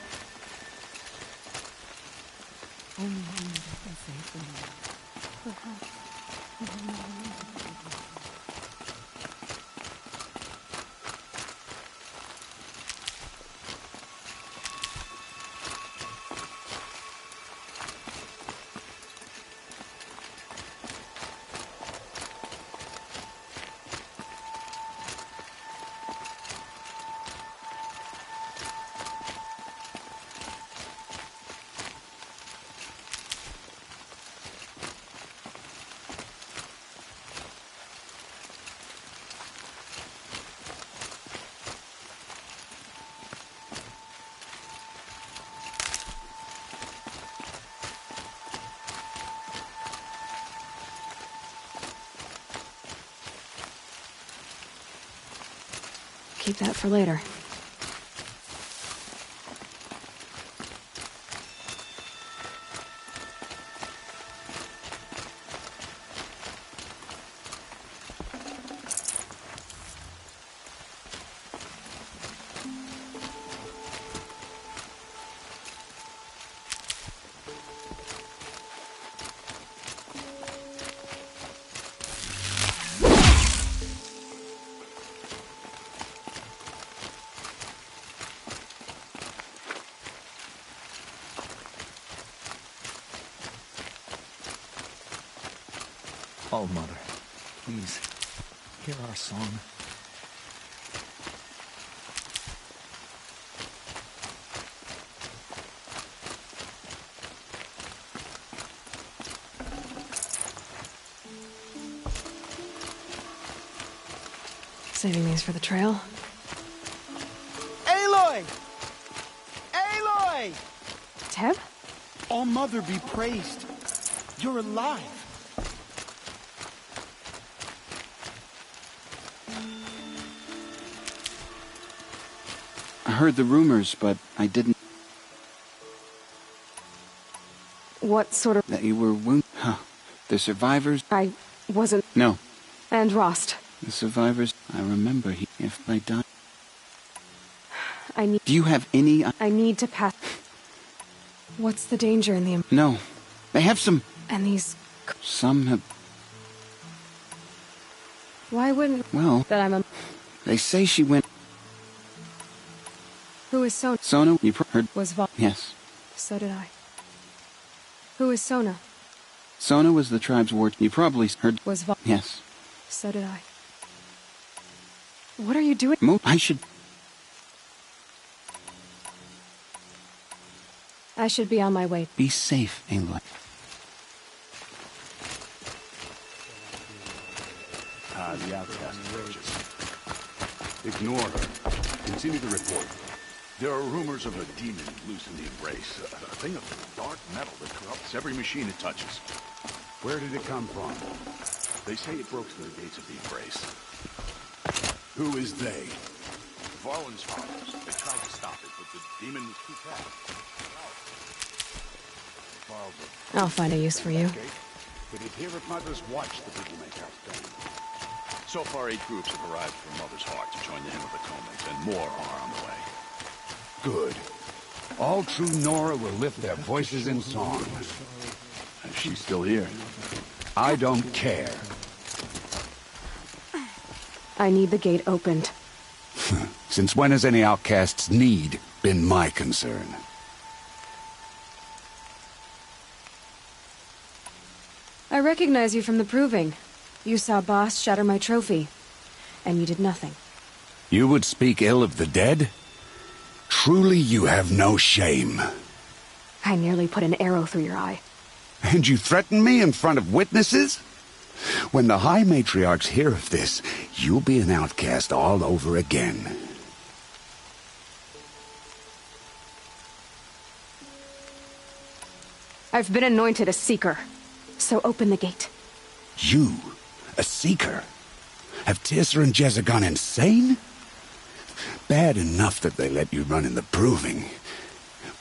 Keep that for later. All Mother, please, hear our song. Saving these for the trail. Aloy! Aloy! Teb? All Mother be praised. You're alive. I heard the rumors, but I didn't... What sort of... That you were wounded? Huh. The survivors? I wasn't... No. And Rost. The survivors... I remember if I die... I need... Do you have any... I need to pass... What's the danger in the... No. They have some... And these... Some have... Why wouldn't... Well... That I'm a... They say she went... Who is Sona? Sona? You heard... Was Val... Yes. So did I. Who is Sona? Sona was the tribe's ward. You probably heard... Was Val... Yes. So did I. What are you doing? I should... I should be on my way. Be safe, Aloy. The outcast approaches. Ignore her. Continue the report. There are rumors of a demon loose in the Embrace. A thing of dark metal that corrupts every machine it touches. Where did it come from? They say it broke through the gates of the Embrace. Who is they? Varlin's followers. They tried to stop it, but the demon was too fast. I'll find a use for you. Did it hear if Mother's Watch the people make out then? So far, 8 groups have arrived from Mother's Heart to join the Hymn of Atonement, and more are on the way. Good. All true Nora will lift their voices in song. And she's still here. I don't care. I need the gate opened. Since when has any outcast's need been my concern? I recognize you from the proving. You saw Boss shatter my trophy. And you did nothing. You would speak ill of the dead? Truly you have no shame. I nearly put an arrow through your eye. And you threaten me in front of witnesses? When the High Matriarchs hear of this, you'll be an outcast all over again. I've been anointed a Seeker. So open the gate. You? A Seeker? Have Teersa and Jezza gone insane? Bad enough that they let you run in the proving.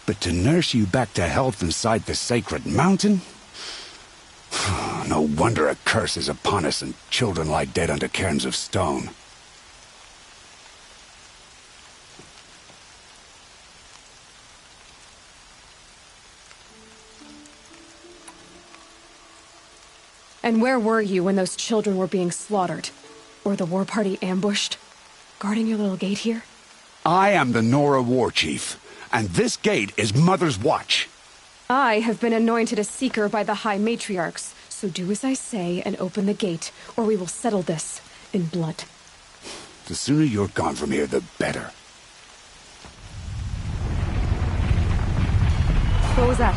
But to nurse you back to health inside the sacred mountain? No wonder a curse is upon us and children lie dead under cairns of stone. And where were you when those children were being slaughtered? Or the war party ambushed? Guarding your little gate here? I am the Nora War Chief, and this gate is Mother's Watch. I have been anointed a Seeker by the High Matriarchs, so do as I say and open the gate, or we will settle this in blood. The sooner you're gone from here, the better. What was that?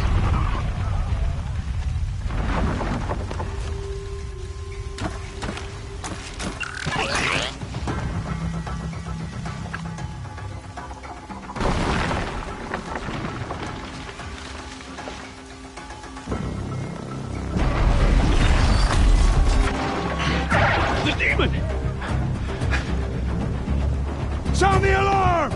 The demon! Sound the alarm!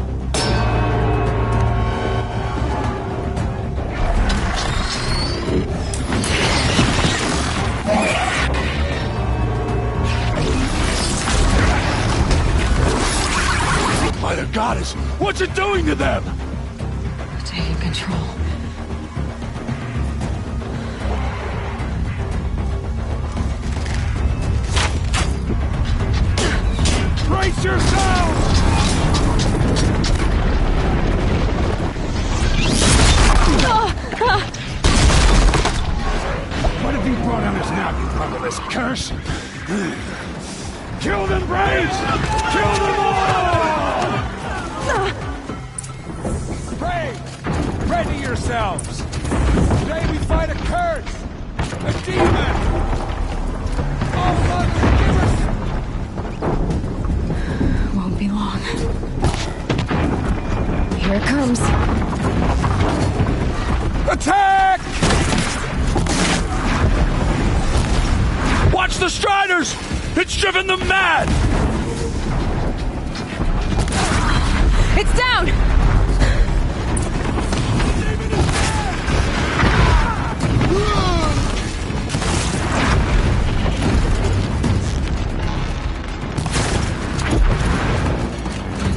By the goddess, what's it doing to them? Taking control. Brace yourselves! What have you brought on us now, you motherless curse? Braves! Kill them all! Braves, ready yourselves! Today we fight a curse! A demon! Oh, Mother, give us... Won't be long. Here it comes. Attack! Watch the Striders! It's driven them mad! It's down!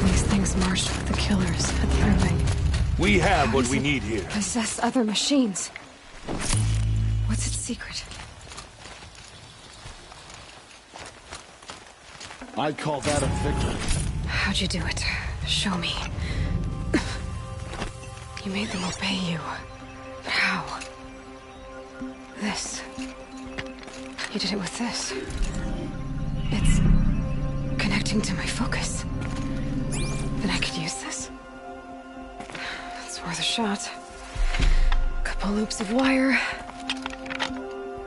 These things marched with the killers at Proving. We have what we need here. Possess other machines. What's its secret? I'd call that a victory. How'd you do it? Show me. You made them obey you. But how? This. You did it with this. It's connecting to my focus. Then I could use this. It's worth a shot. Couple loops of wire.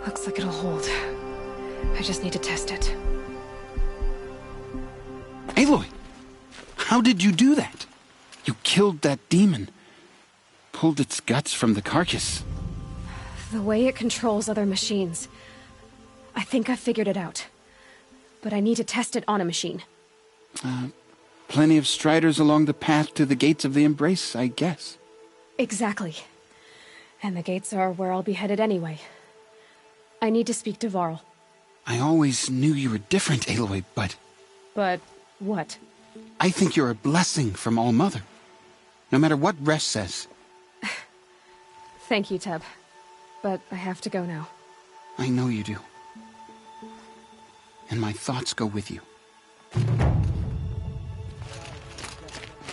Looks like it'll hold. I just need to test it. Aloy! How did you do that? You killed that demon. Pulled its guts from the carcass. The way it controls other machines. I think I figured it out. But I need to test it on a machine. Plenty of Striders along the path to the gates of the Embrace, I guess. Exactly. And the gates are where I'll be headed anyway. I need to speak to Varl. I always knew you were different, Aloy, but... But what? I think you're a blessing from All-Mother. No matter what Resh says. Thank you, Teb. But I have to go now. I know you do. And my thoughts go with you.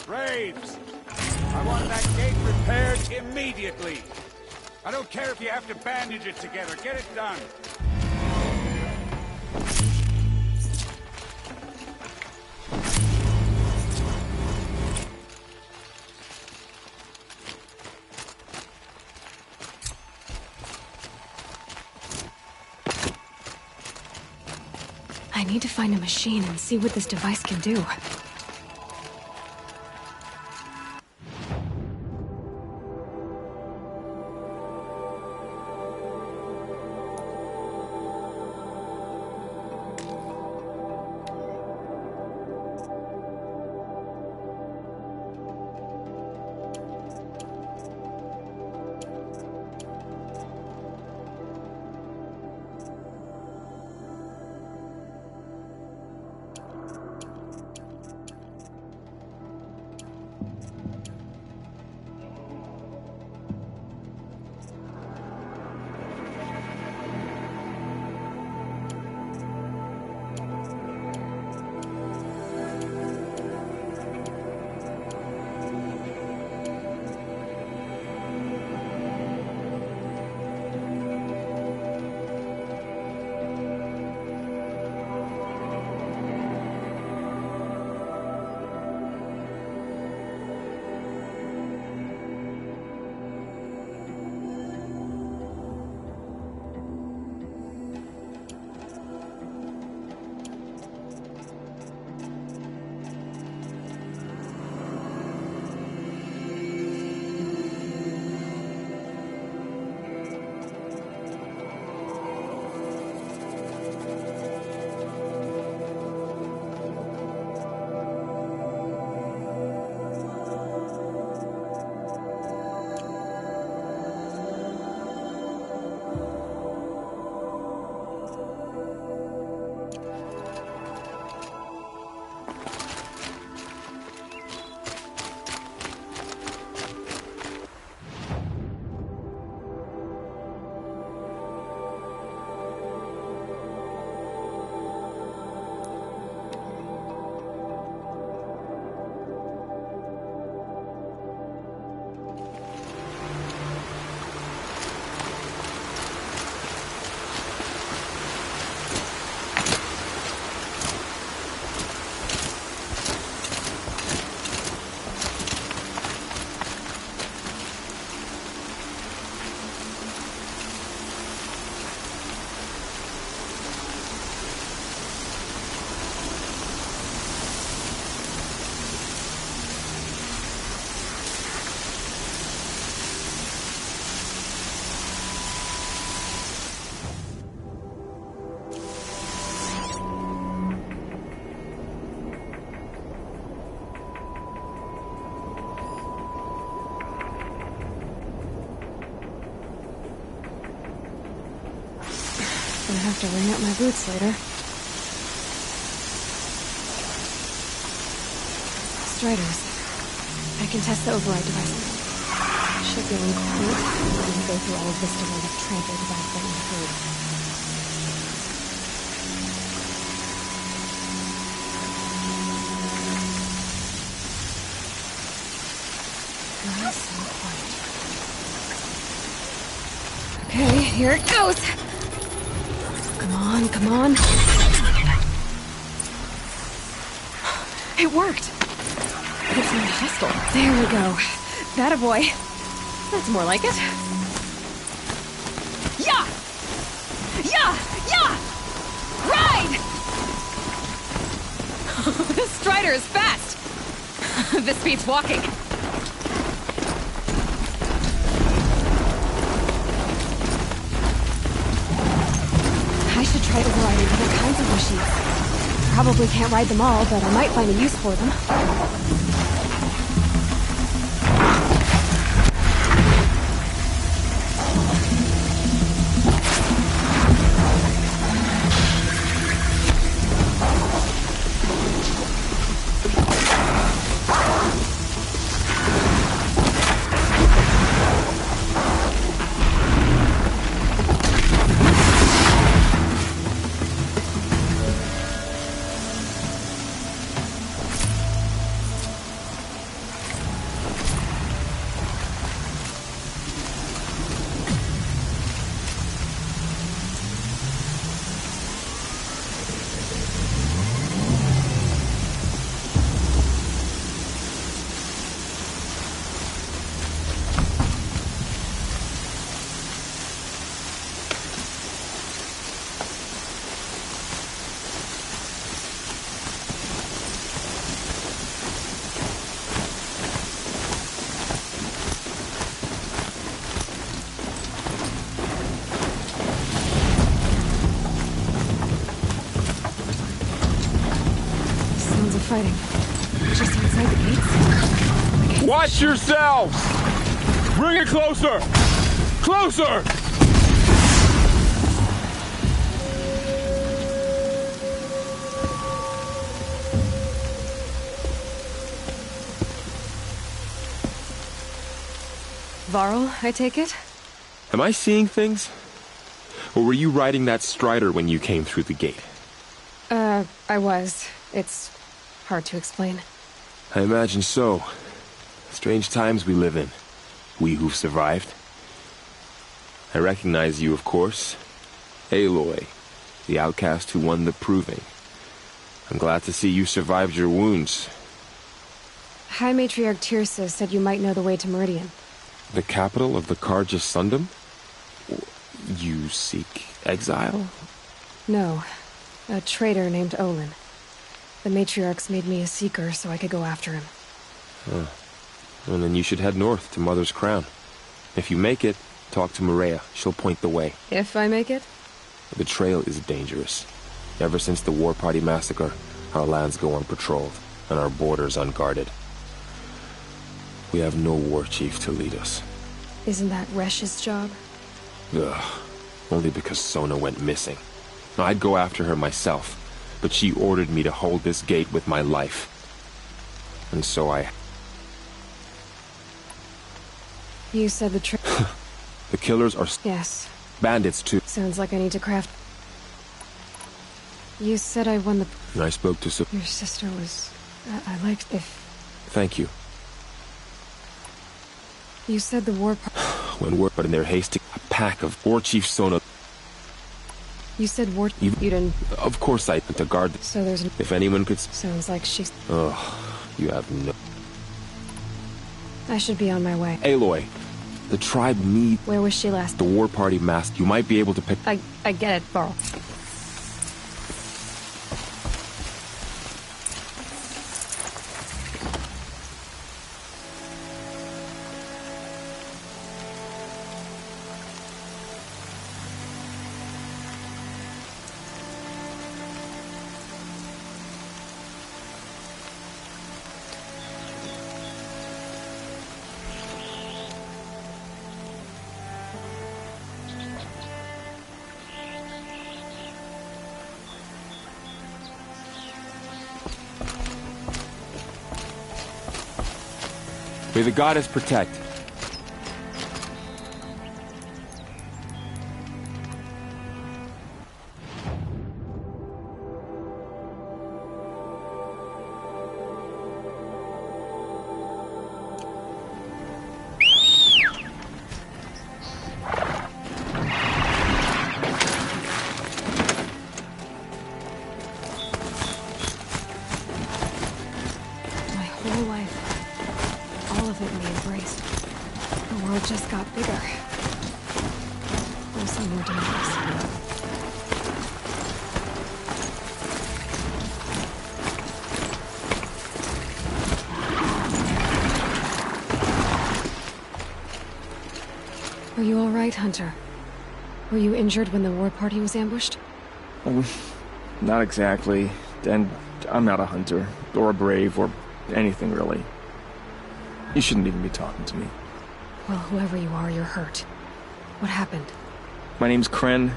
Braves! I want that gate repaired immediately. I don't care if you have to bandage it together. Get it done. I need to find a machine and see what this device can do. have to wring out my boots later. Striders. I can test the override device. Should be in court. I'm gonna go through all of this to learn if trampled without getting hurt. Nice and quiet. Okay, here it goes! Come on, come on. It worked! It's not hostile. There we go. That a boy. That's more like it. Yeah! Yeah! Yeah! Ride! This Strider is fast! This beats walking. I should try overriding other kinds of machines. Probably can't ride them all, but I might find a use for them. Fighting. Just outside the gates. Watch yourselves! Bring it closer! Closer! Varl, I take it? Am I seeing things? Or were you riding that Strider when you came through the gate? I was. It's hard to explain. I imagine so. Strange times we live in. We who've survived. I recognize you, of course. Aloy, the outcast who won the proving. I'm glad to see you survived your wounds. High Matriarch Tirsa said you might know the way to Meridian. The capital of the Carja Sundom? You seek exile? No. A traitor named Olin. The Matriarchs made me a seeker so I could go after him. Huh. Well, then you should head north to Mother's Crown. If you make it, talk to Maria. She'll point the way. If I make it? The trail is dangerous. Ever since the War Party massacre, our lands go unpatrolled, and our borders unguarded. We have no war chief to lead us. Isn't that Resh's job? Ugh. Only because Sona went missing. I'd go after her myself, but she ordered me to hold this gate with my life. And so I... You said the The killers are... Yes. Bandits, too. Sounds like I need to craft... You said I won the... I spoke to... Your sister was... I liked if... Thank you. You said the war... When we're... But in their haste to... A pack of War Chief Sona... You said war... You didn't... Of course I... To guard... So there's... If anyone could... Sounds like she's... Ugh. You have no... I should be on my way. Aloy. The tribe need... Where was she last? The War Party masked. You might be able to pick... I get it, Varl. May the goddess protect. Just got bigger. Also more dangerous. Are you all right, Hunter? Were you injured when the war party was ambushed? Not exactly. And I'm not a hunter, or a brave, or anything really. You shouldn't even be talking to me. Well, whoever you are, you're hurt. What happened? My name's Kren.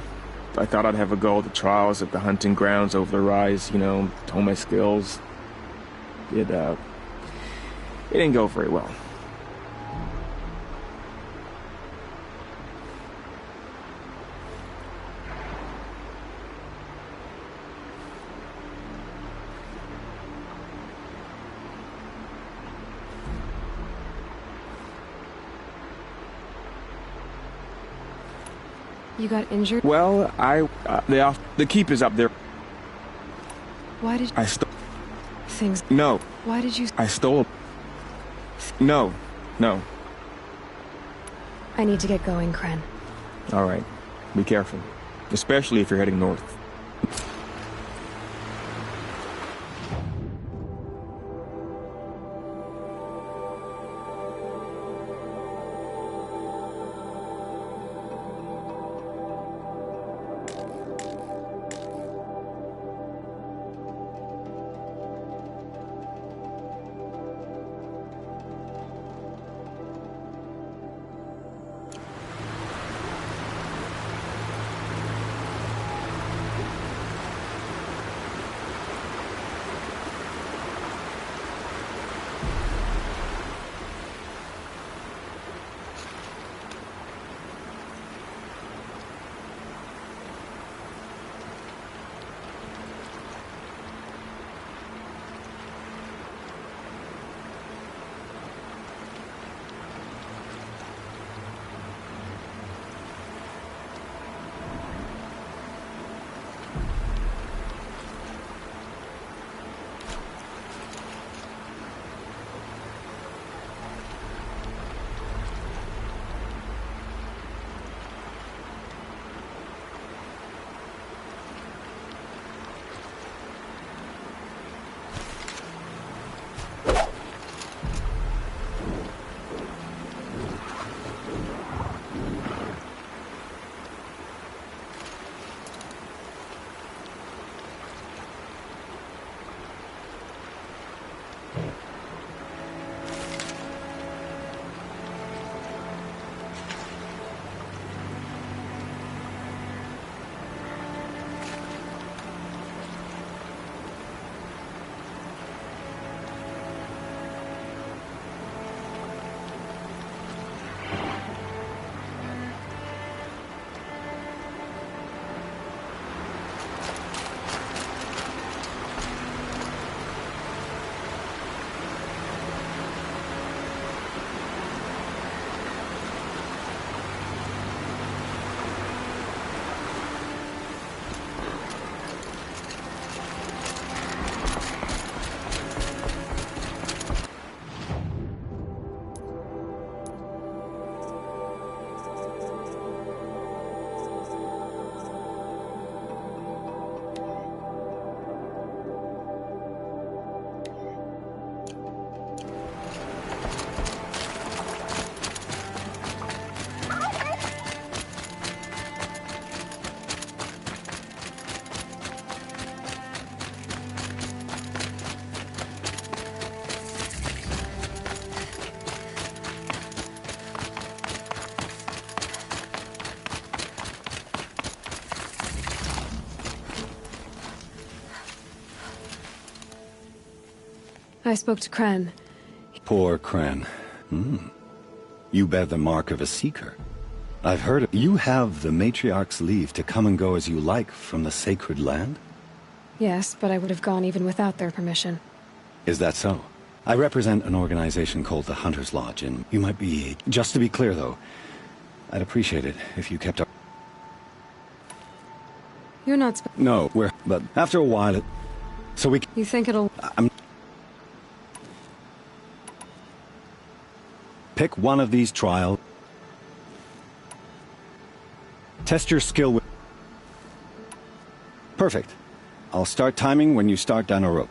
I thought I'd have a go at the trials at the hunting grounds over the rise, you know, hone my skills. It didn't go very well. You got injured? Well, the keep is up there. Why did I stole things? No. Why did you? I stole. No. I need to get going, Kren. All right. Be careful, especially if you're heading north. I spoke to Kren. Poor Kren. You bear the mark of a seeker. I've heard you have the matriarch's leave to come and go as you like from the sacred land? Yes, but I would have gone even without their permission. Is that so? I represent an organization called the Hunter's Lodge, and you might be... Just to be clear, though, I'd appreciate it if you kept up... You're not No, but after a while, so we... You think it'll... Pick one of these trials. Test your skill with... Perfect. I'll start timing when you start down a rope.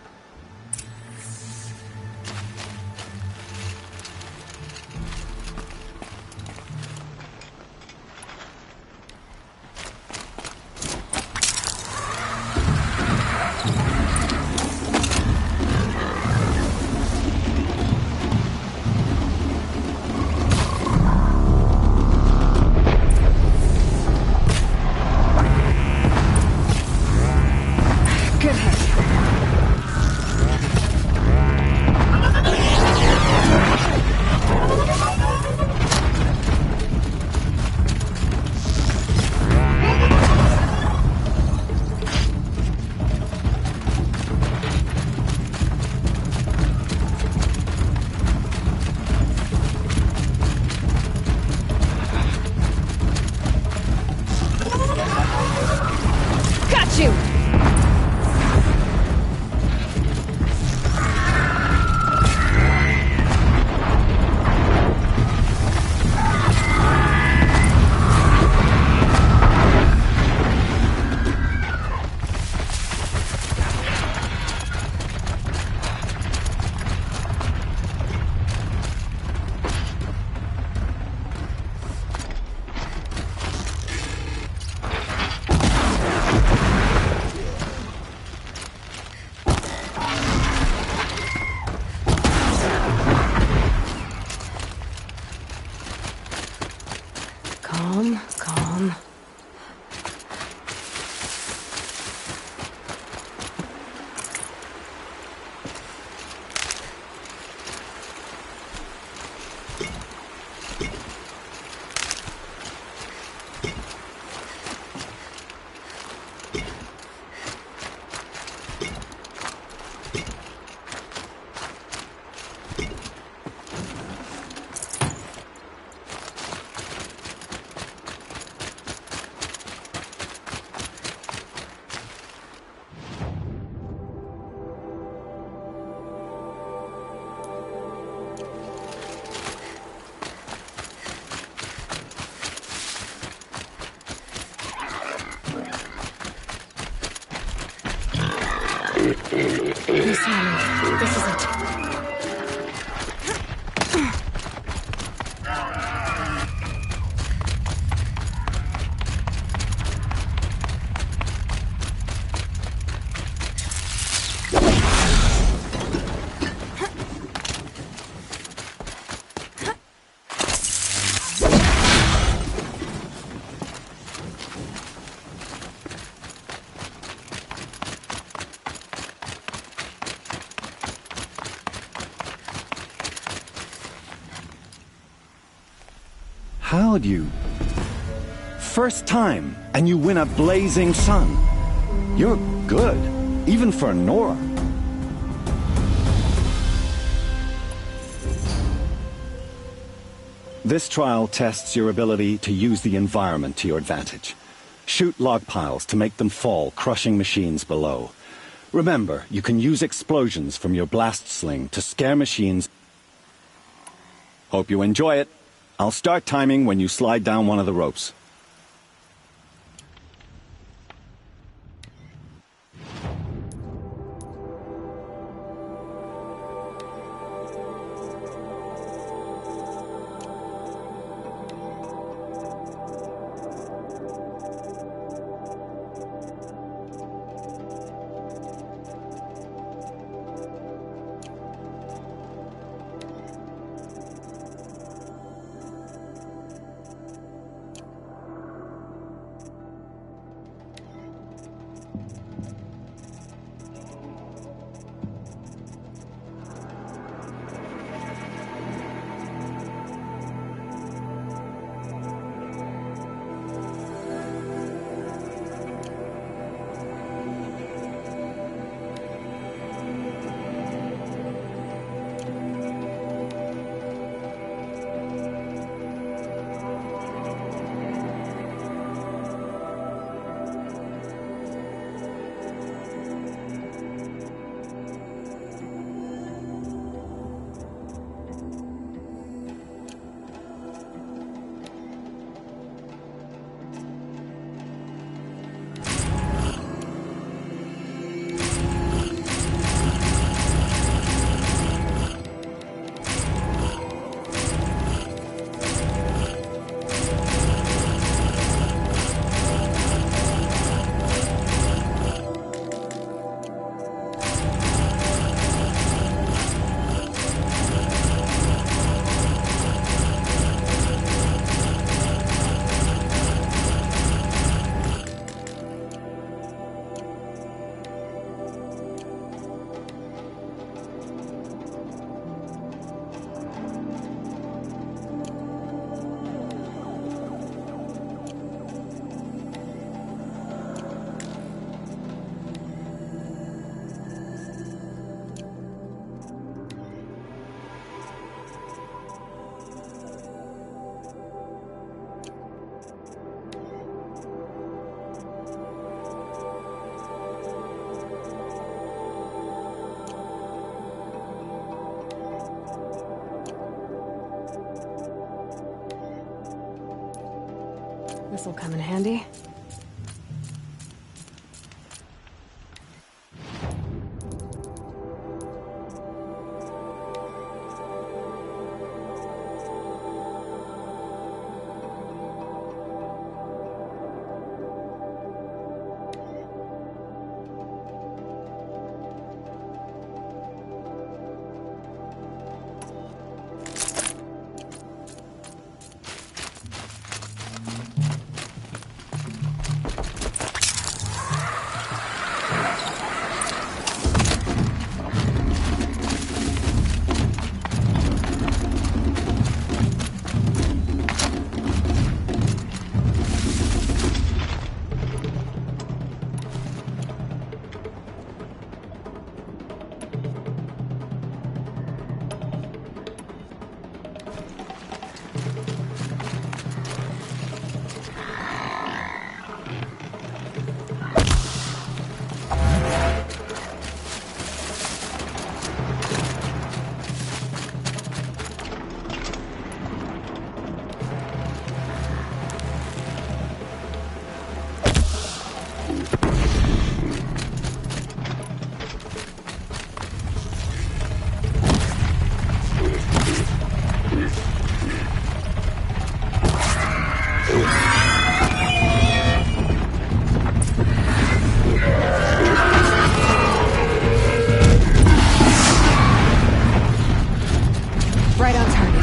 Calm. This moment. This is it. How'd you? First time, and you win a blazing sun. You're good, even for Nora. This trial tests your ability to use the environment to your advantage. Shoot log piles to make them fall, crushing machines below. Remember, you can use explosions from your blast sling to scare machines. Hope you enjoy it. I'll start timing when you slide down one of the ropes. This'll come in handy. Right on target.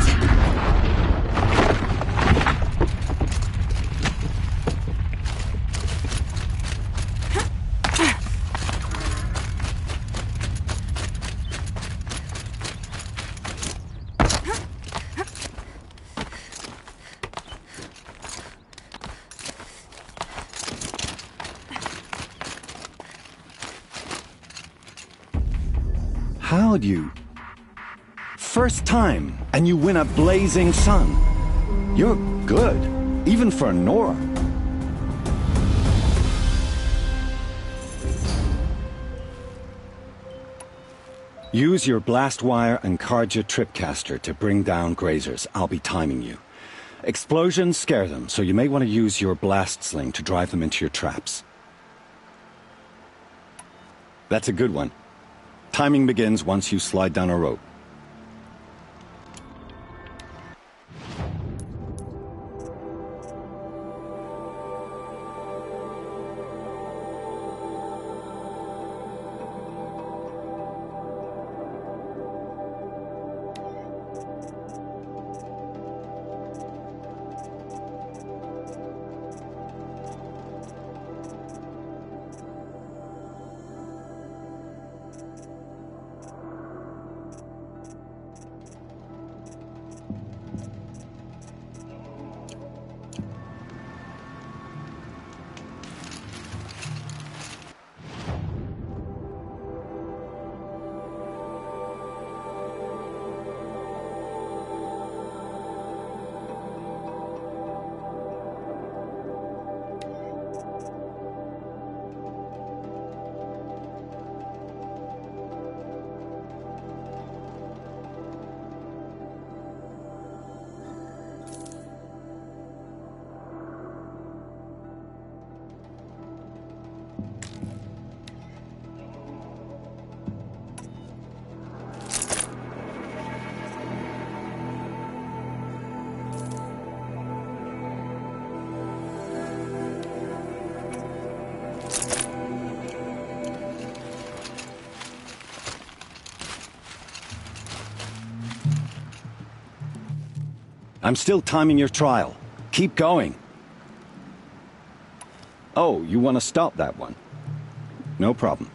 How'd you... First time, and you win a blazing sun. You're good, even for Nora. Use your blast wire and Carja tripcaster to bring down grazers. I'll be timing you. Explosions scare them, so you may want to use your blast sling to drive them into your traps. That's a good one. Timing begins once you slide down a rope. I'm still timing your trial. Keep going. Oh, you want to stop that one? No problem.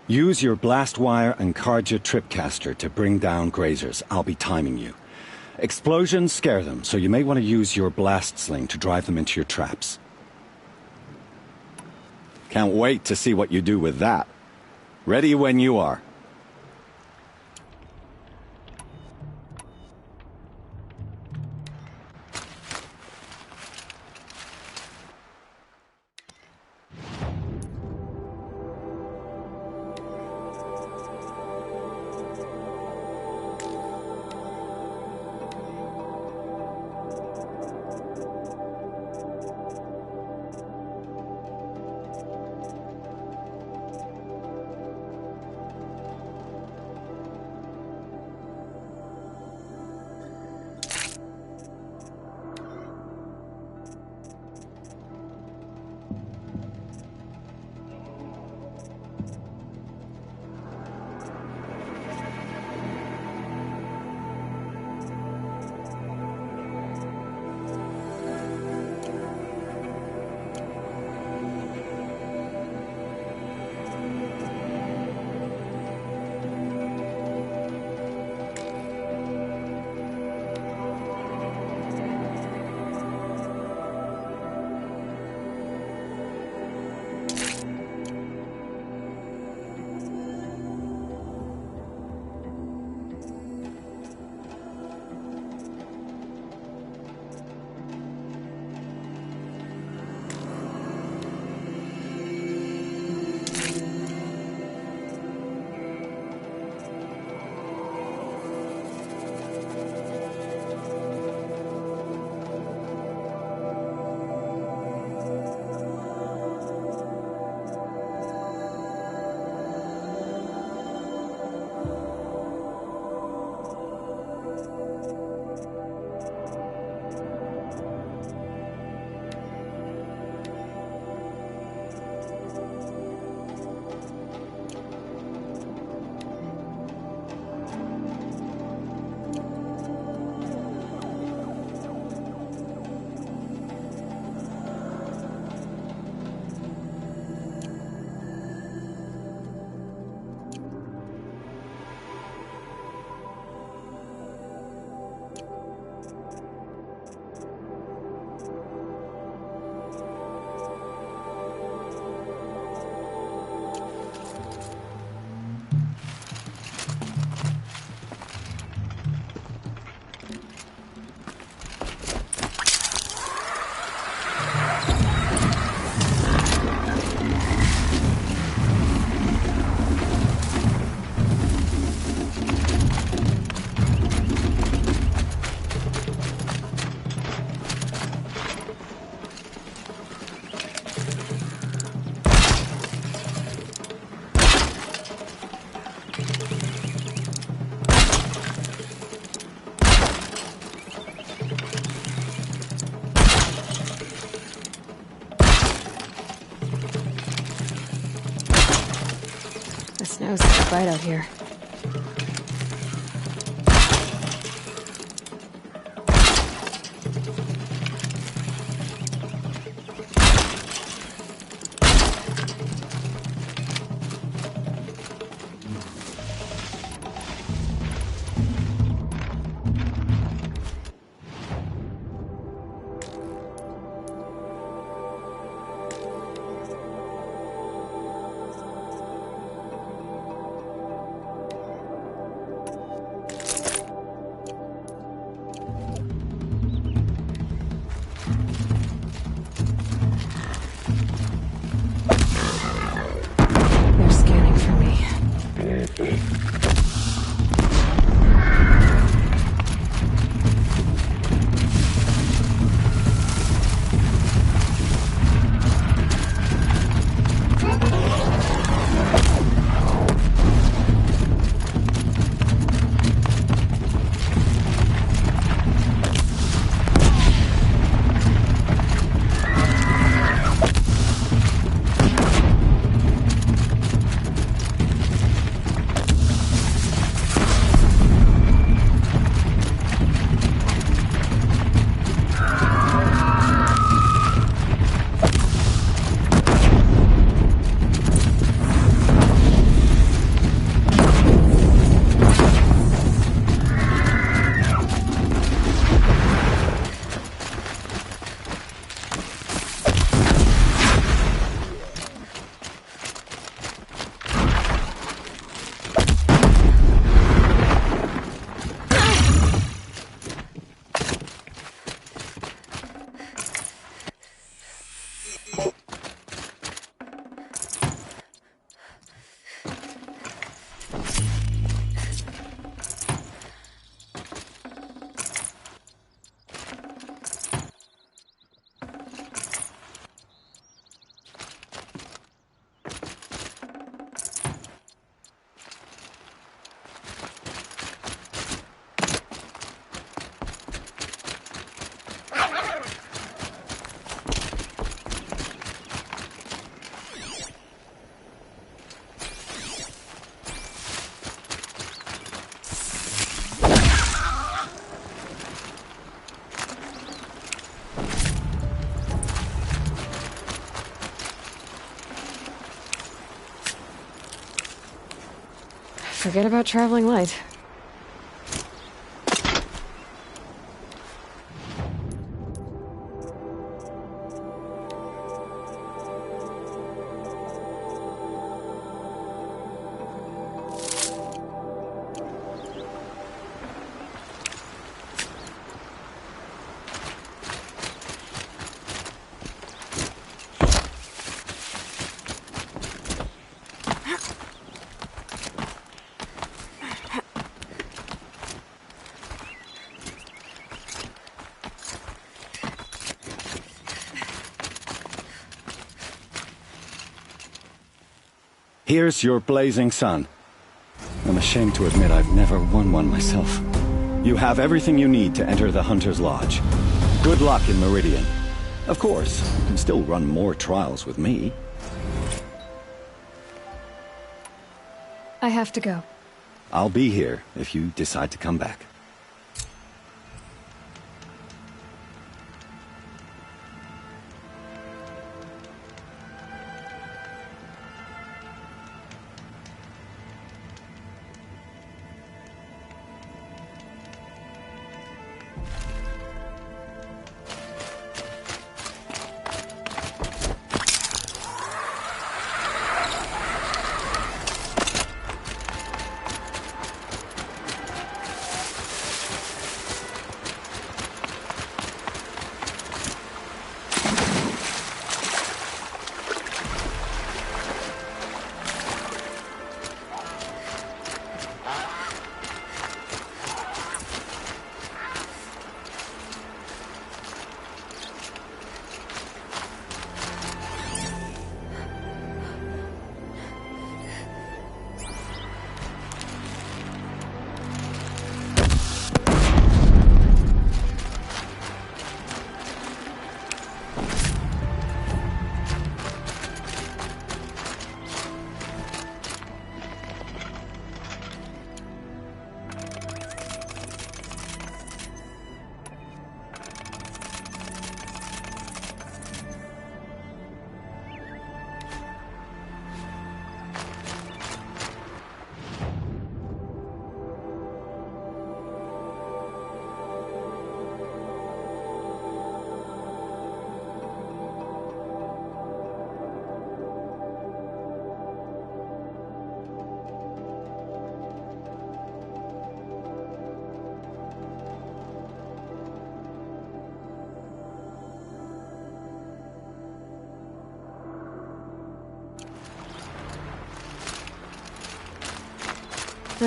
Use your blast wire and Carja tripcaster to bring down grazers. I'll be timing you. Explosions scare them, so you may want to use your blast sling to drive them into your traps. Can't wait to see what you do with that. Ready when you are. That was such a fight out here. They're scanning for me. Forget about traveling light. Here's your blazing sun. I'm ashamed to admit I've never won one myself. You have everything you need to enter the Hunter's Lodge. Good luck in Meridian. Of course, you can still run more trials with me. I have to go. I'll be here if you decide to come back.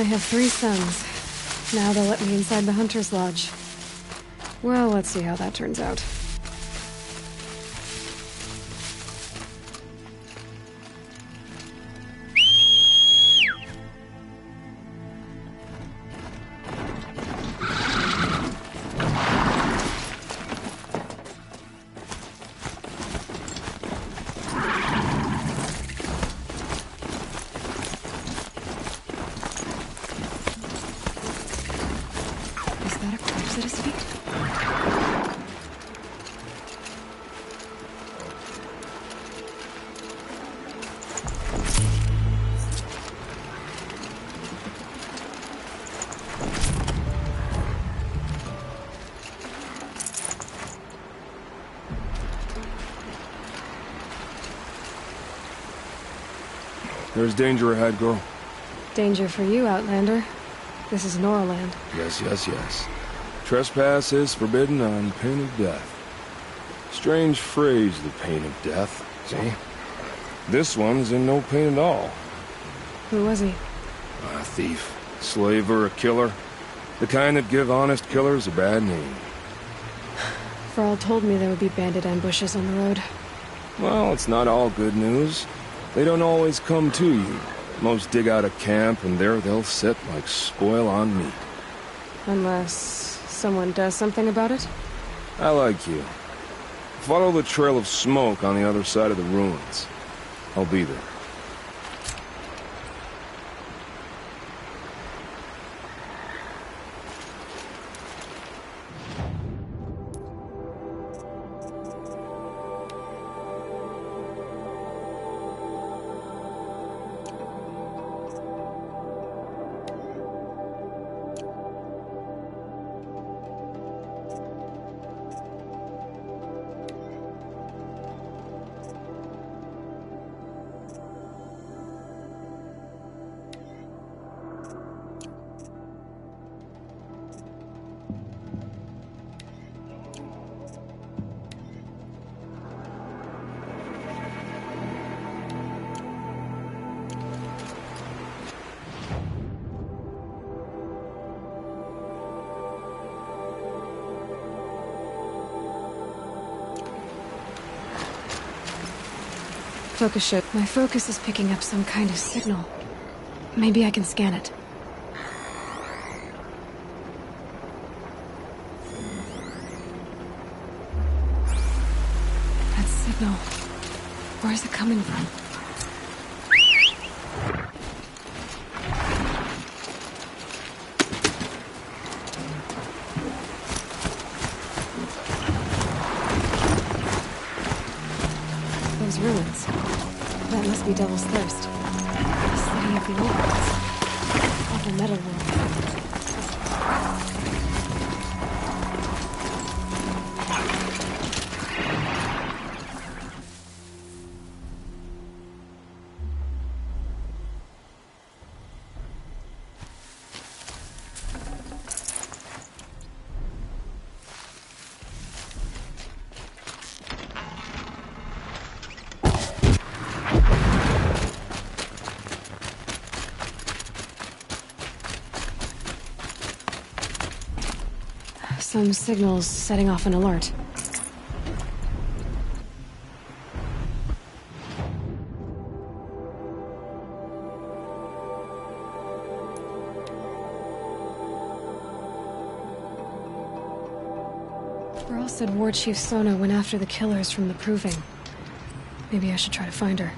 I have 3 sons. Now they'll let me inside the Hunter's Lodge. Well, let's see how that turns out. At his feet. There's danger ahead, girl. Danger for you, Outlander. This is Noraland. Yes. Trespass is forbidden on pain of death. Strange phrase, the pain of death, see? This one's in no pain at all. Who was he? A thief, slaver, a killer. The kind that give honest killers a bad name. Thrall told me there would be bandit ambushes on the road. Well, it's not all good news. They don't always come to you. Most dig out a camp, and there they'll sit like spoil on meat. Unless someone does something about it? I like you. Follow the trail of smoke on the other side of the ruins. I'll be there. Focus ship. My focus is picking up some kind of signal. Maybe I can scan it. That signal. Where is it coming from? Those ruins. That must be Devil's Thirst. The city of the old ones. Of the metal world. Some signals setting off an alert. Thrall said War Chief Sona went after the killers from the Proving. Maybe I should try to find her.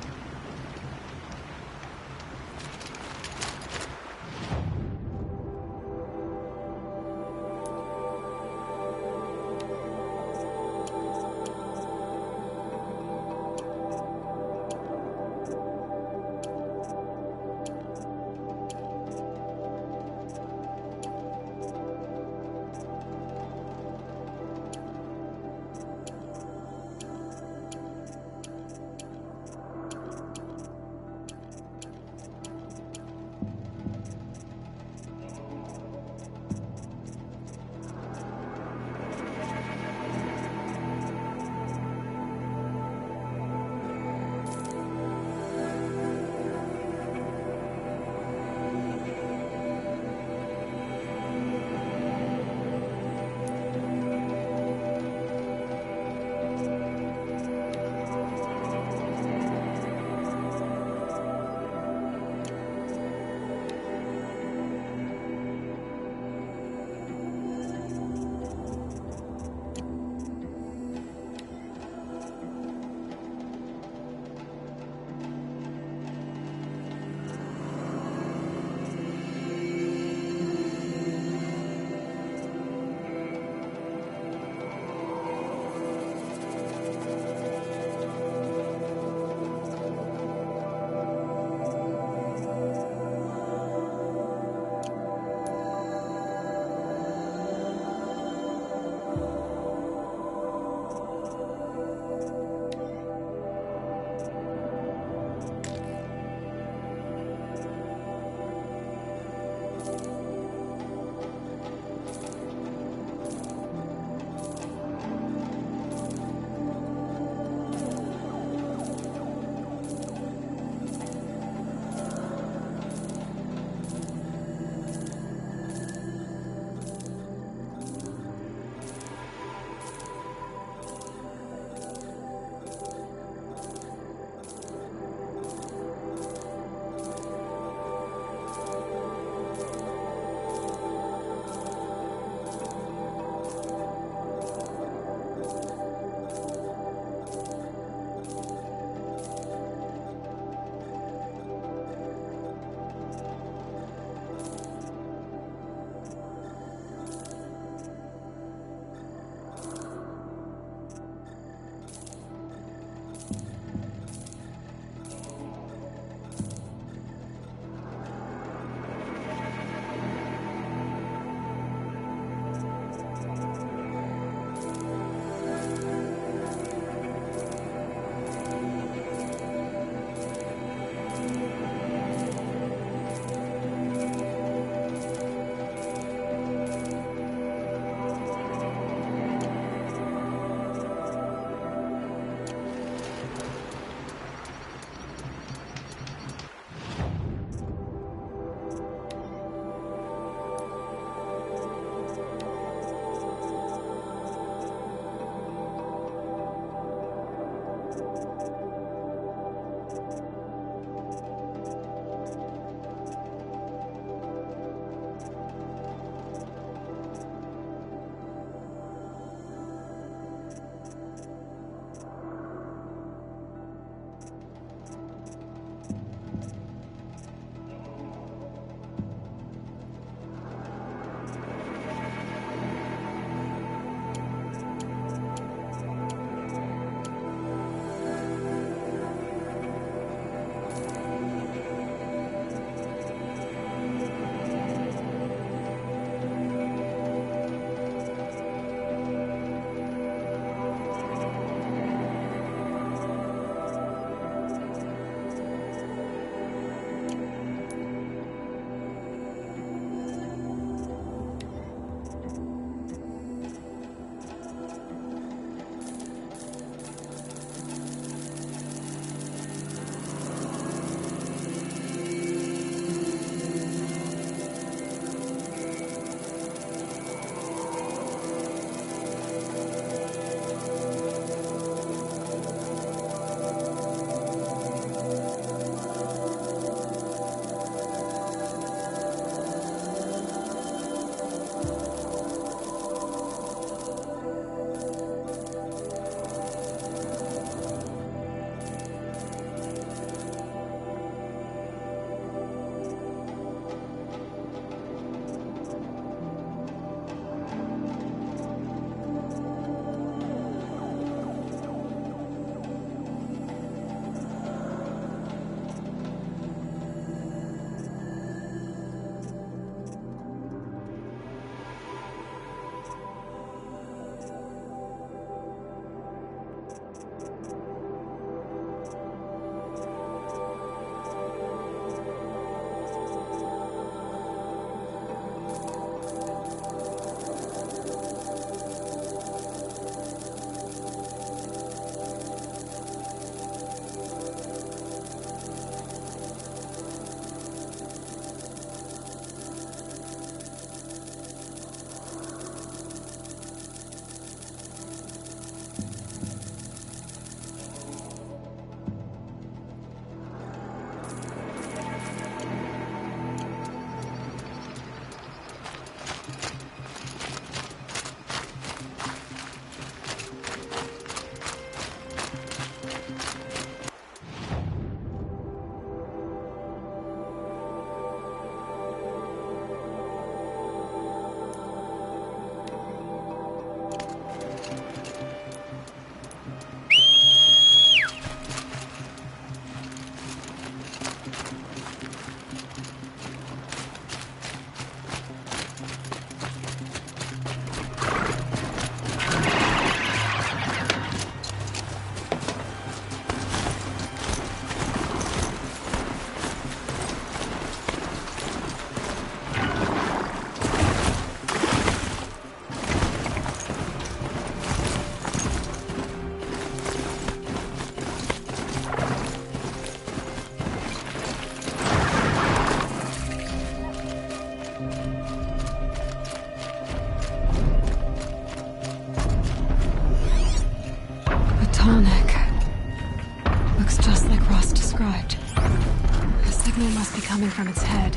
coming from its head.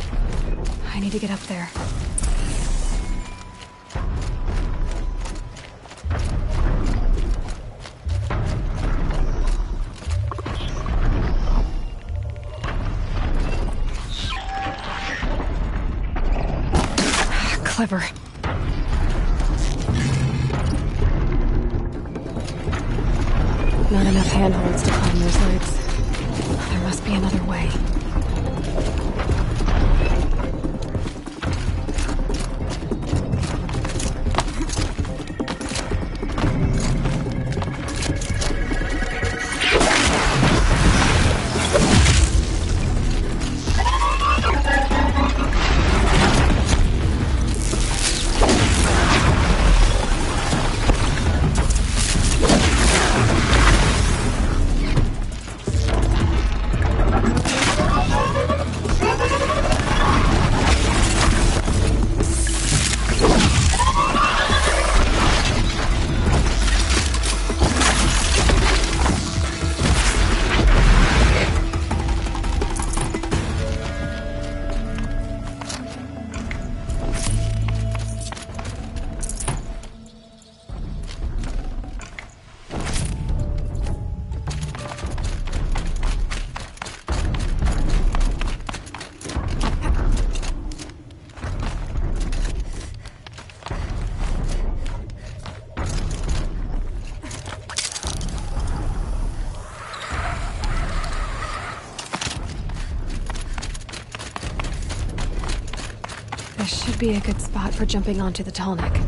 I need to get up there. Clever. Not enough handholds to climb those legs. There must be another way. This should be a good spot for jumping onto the Tallneck.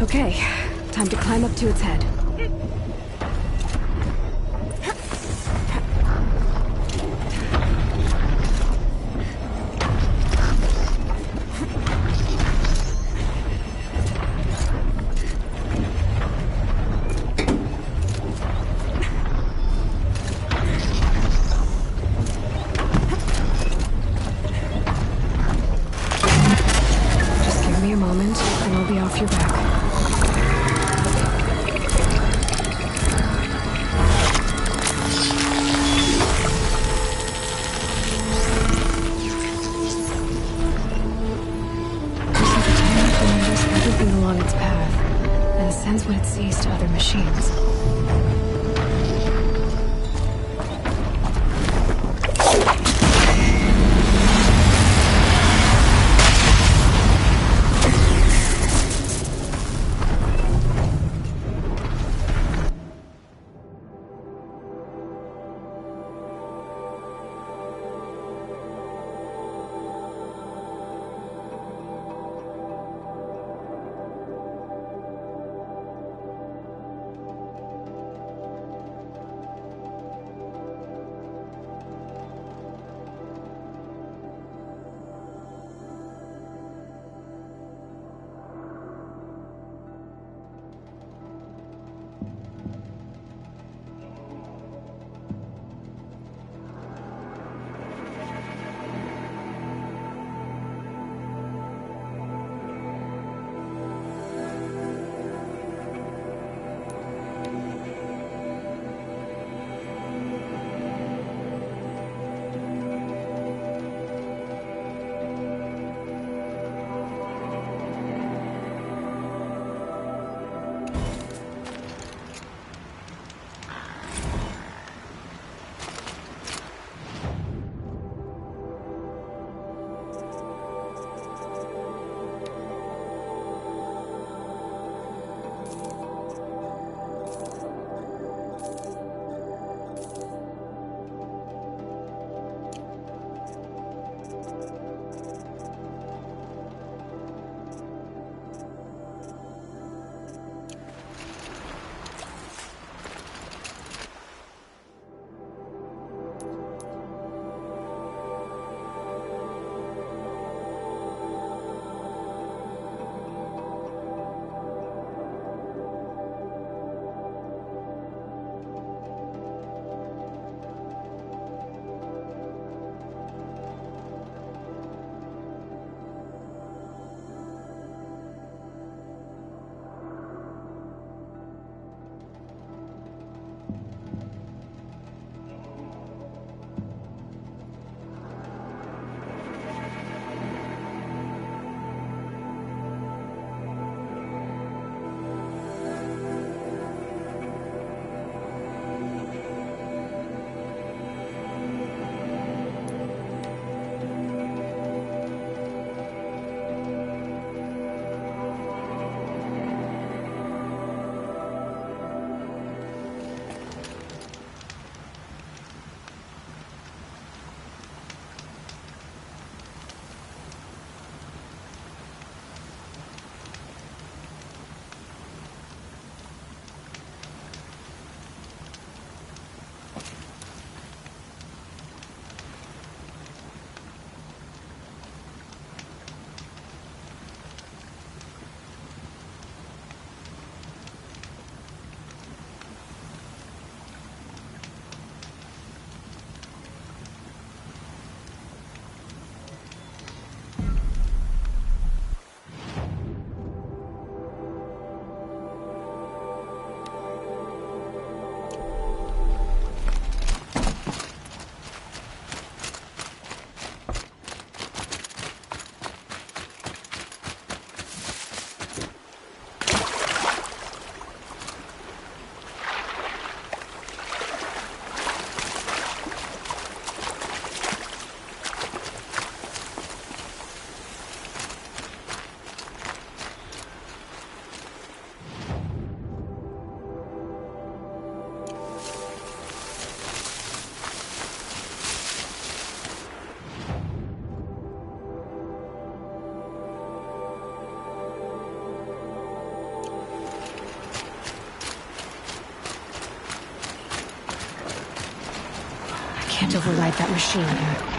Okay, time to climb up to its head. Just give me a moment, and I'll be off your back. can't override that machine.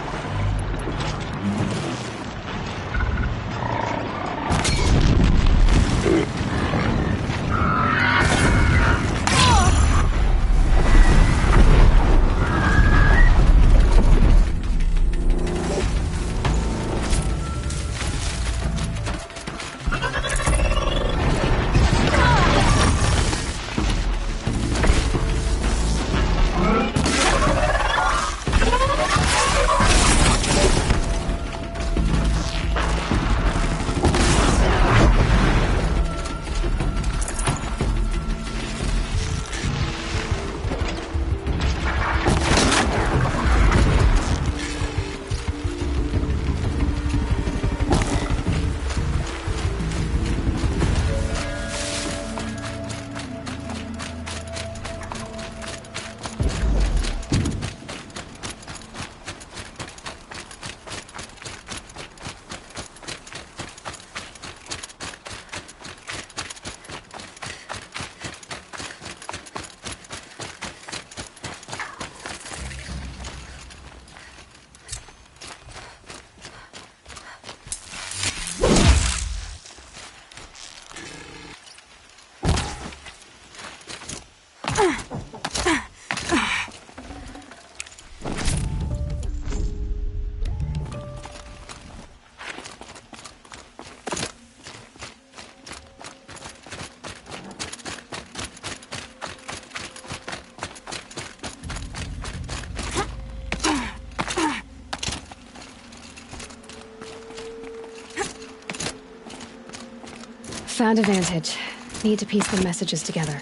Found a vantage. Need to piece the messages together.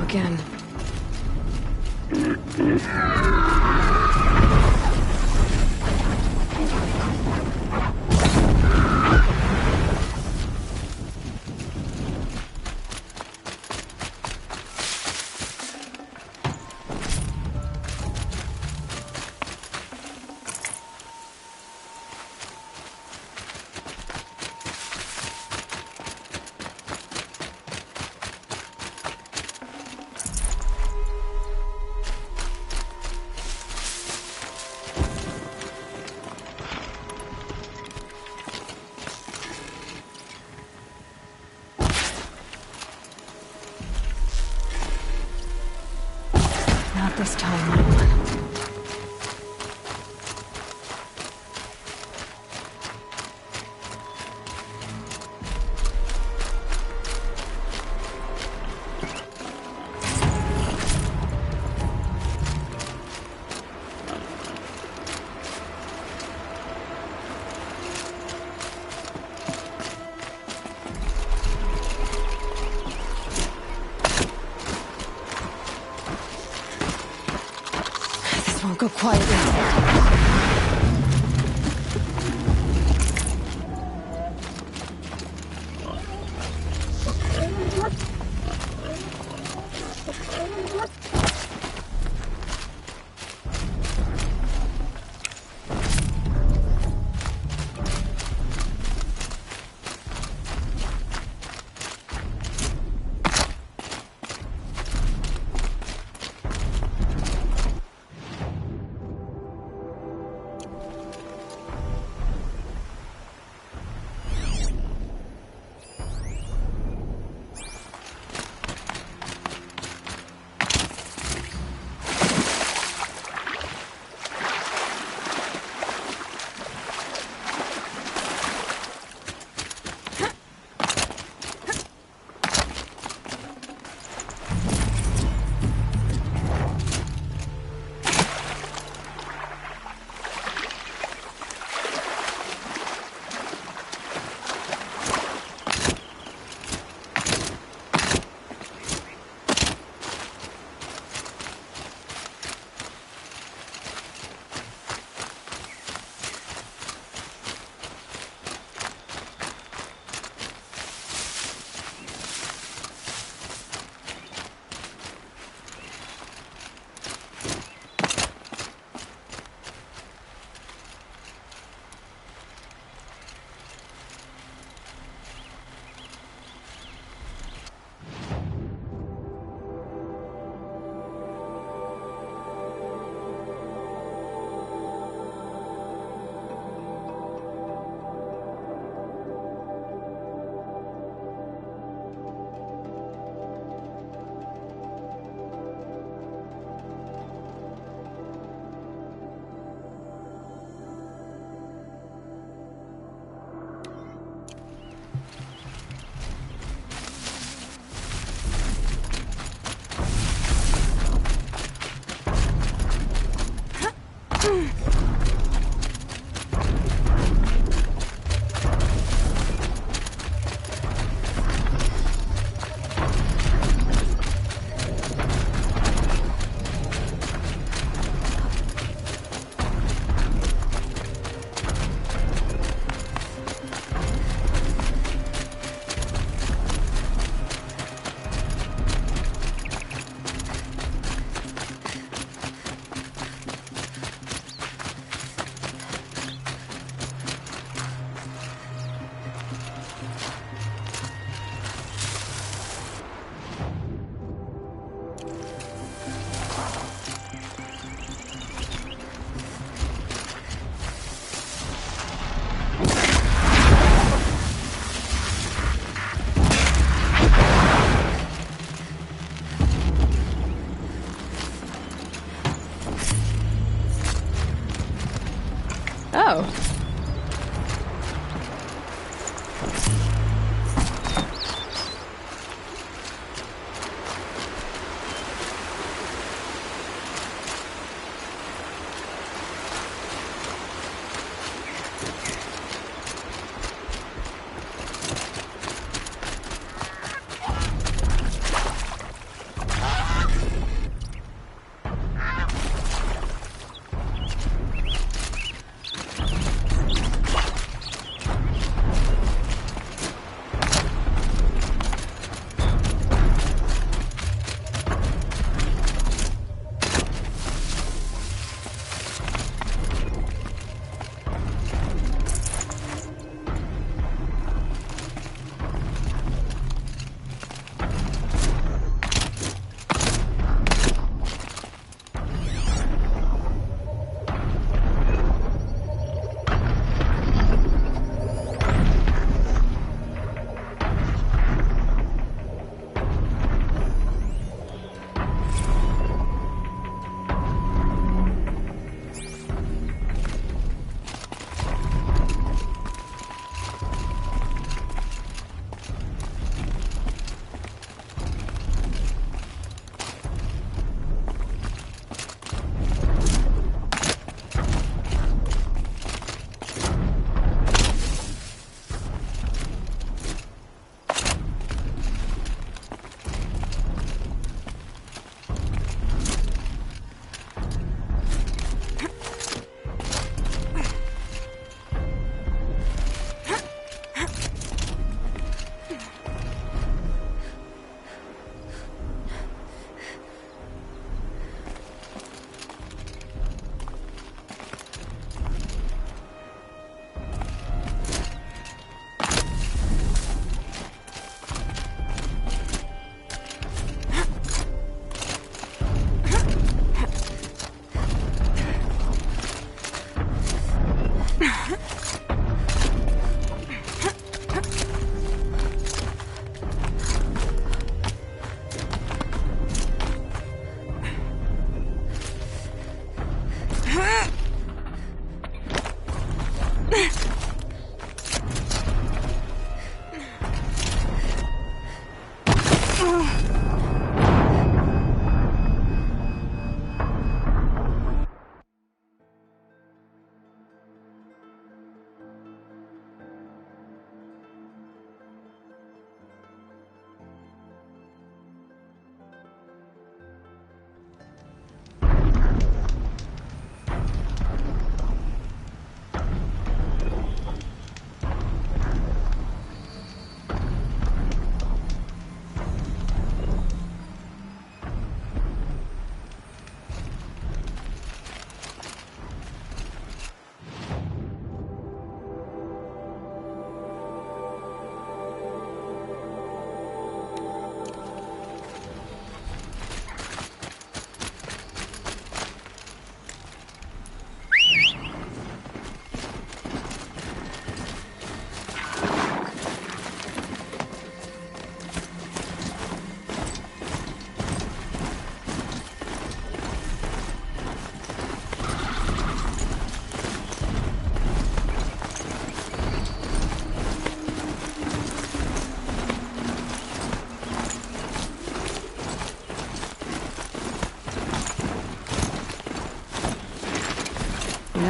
again. Not this time, little one. Won't go quietly.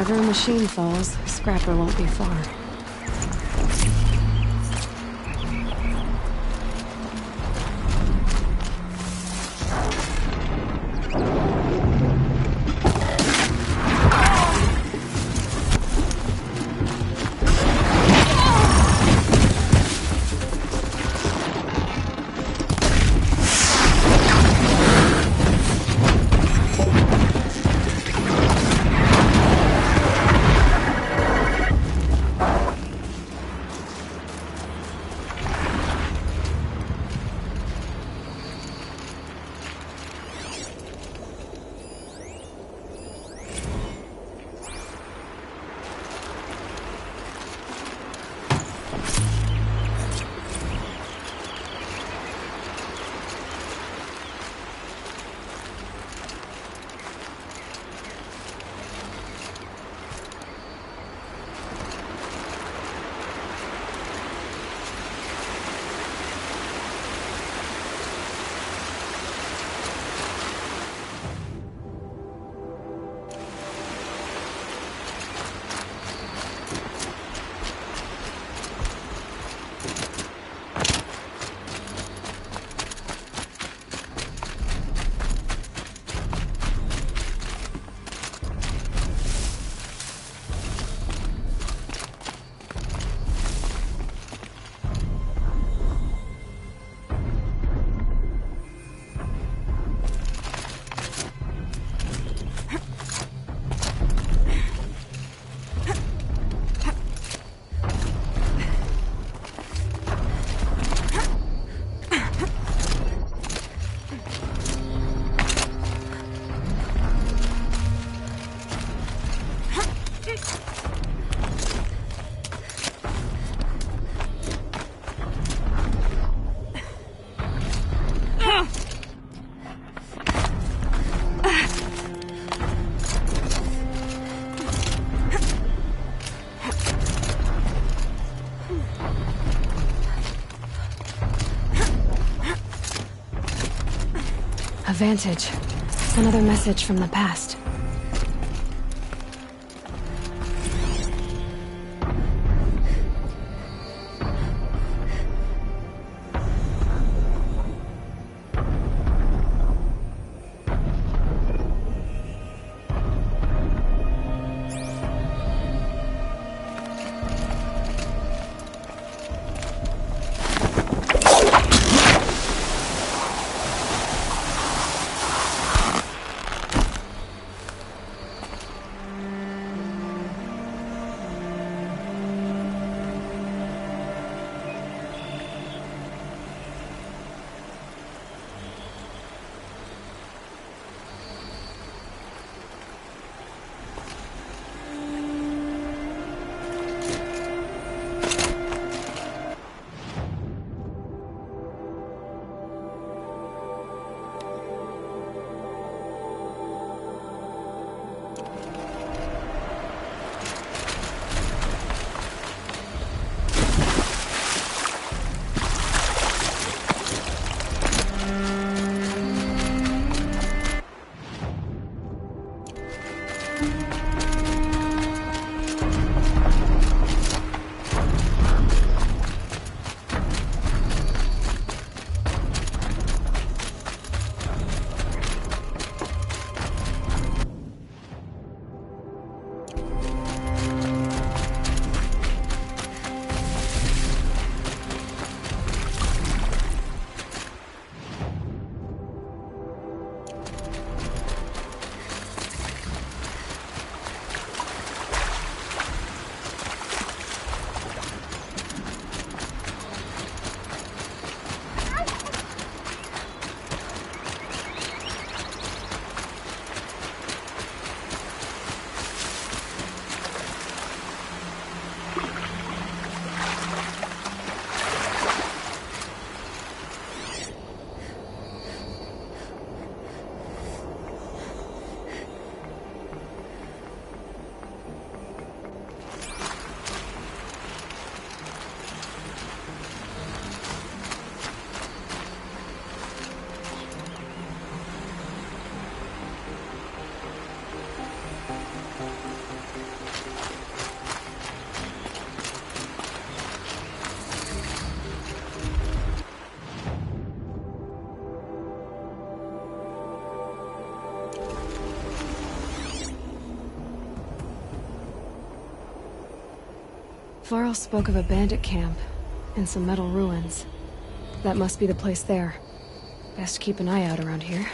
Wherever a machine falls, Scrapper won't be far. Vantage. Another message from the past. Varl spoke of a bandit camp and some metal ruins. That must be the place there. Best keep an eye out around here.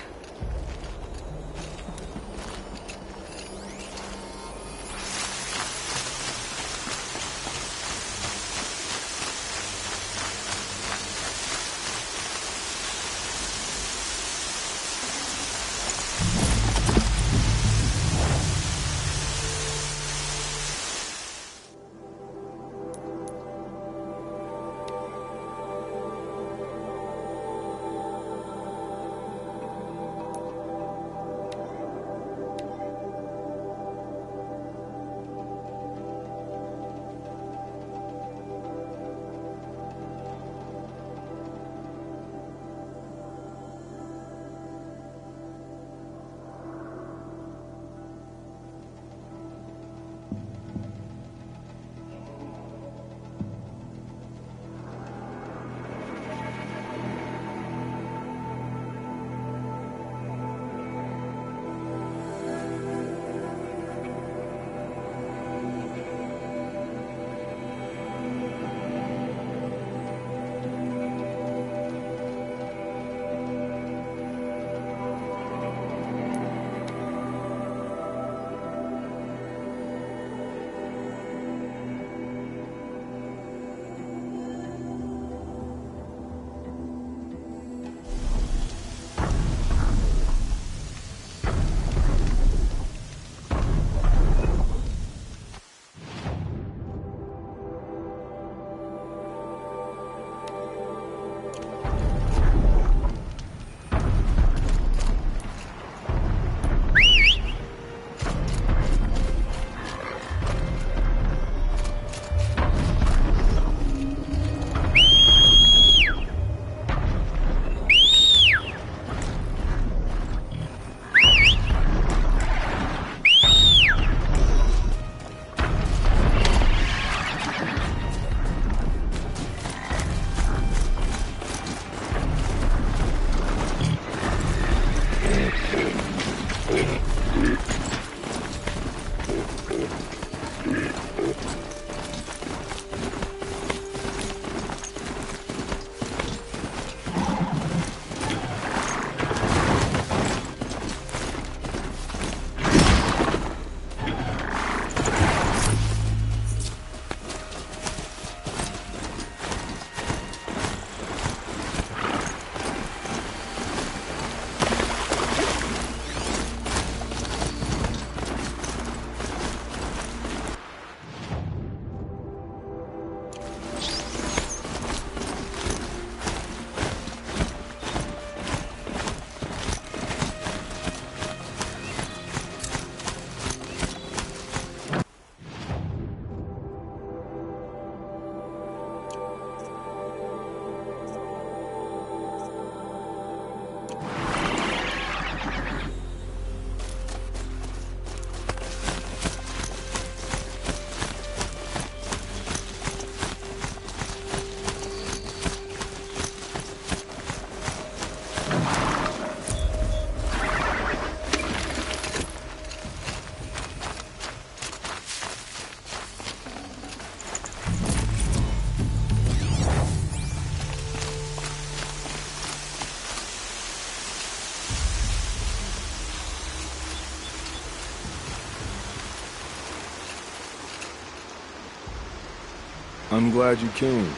I'm glad you came.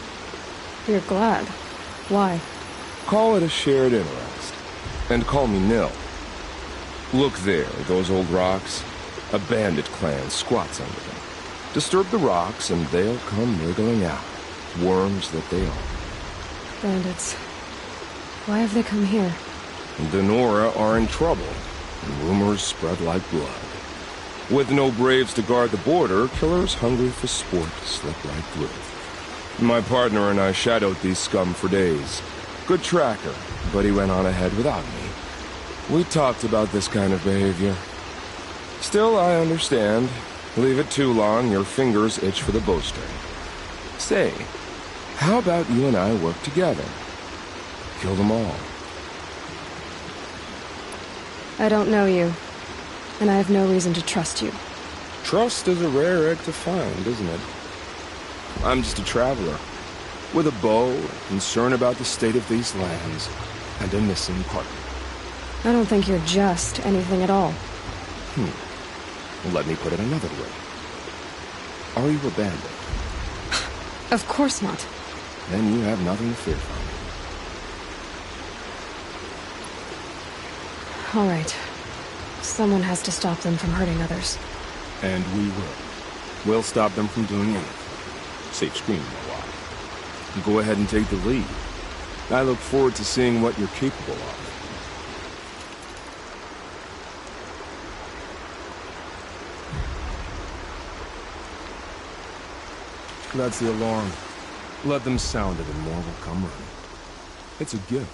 You're glad? Why? Call it a shared interest. And call me Nil. Look there, those old rocks. A bandit clan squats under them. Disturb the rocks and they'll come wriggling out. Worms that they are. Bandits. Why have they come here? The Nora are in trouble, and rumors spread like blood. With no braves to guard the border, killers hungry for sport slip right through. My partner and I shadowed these scum for days. Good tracker, but he went on ahead without me. We talked about this kind of behavior. Still, I understand. Leave it too long, your fingers itch for the bowstring. Say, how about you and I work together? Kill them all. I don't know you, and I have no reason to trust you. Trust is a rare egg to find, isn't it? I'm just a traveler, with a bow, a concern about the state of these lands, and a missing partner. I don't think you're just anything at all. Well, let me put it another way. Are you a bandit? Of course not. Then you have nothing to fear from me. All right. Someone has to stop them from hurting others. And we will. We'll stop them from doing anything. Save screaming a while. Go ahead and take the lead. I look forward to seeing what you're capable of. That's the alarm. Let them sound it and more will come running. It's a gift.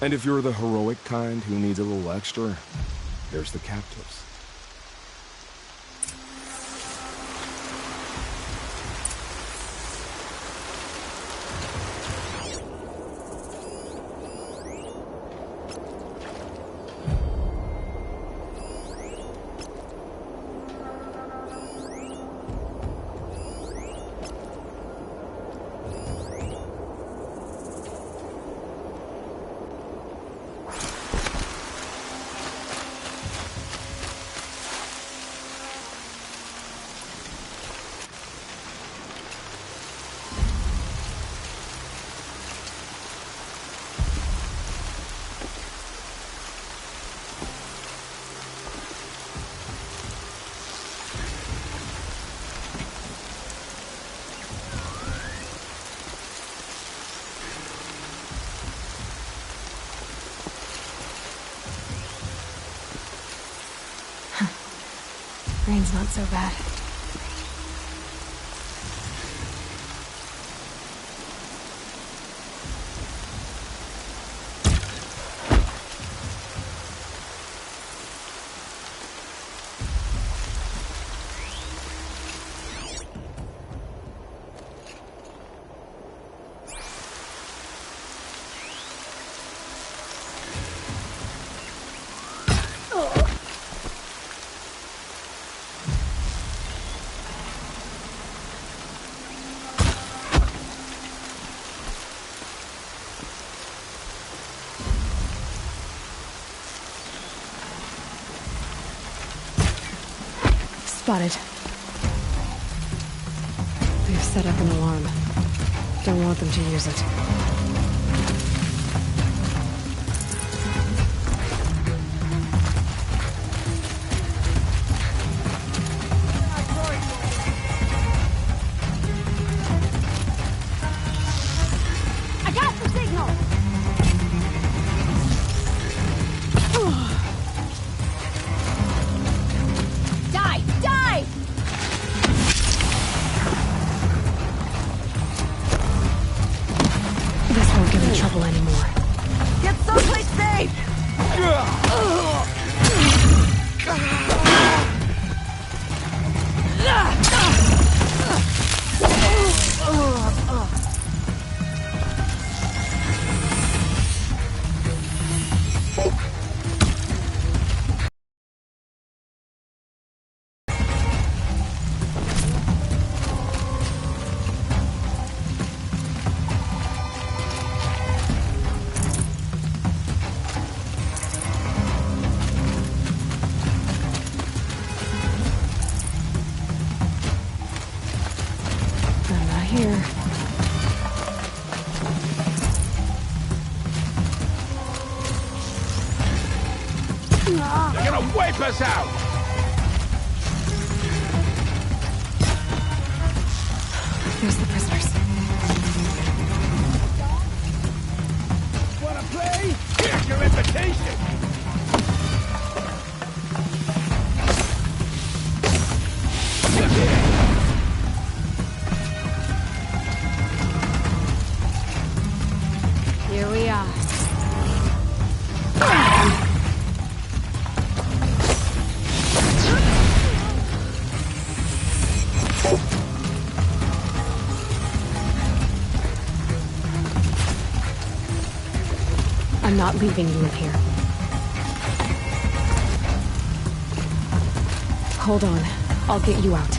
And if you're the heroic kind who needs a little extra, there's the captives. Rain's not so bad. Spotted. They've set up an alarm. Don't want them to use it. I got the signal! Die! Die! This won't get in trouble anymore. Get someplace safe! I'm not here. They're gonna wipe us out! There's the prisoners. Wanna play? Here's your invitation! Here we are. I'm not leaving you in here. Hold on. I'll get you out.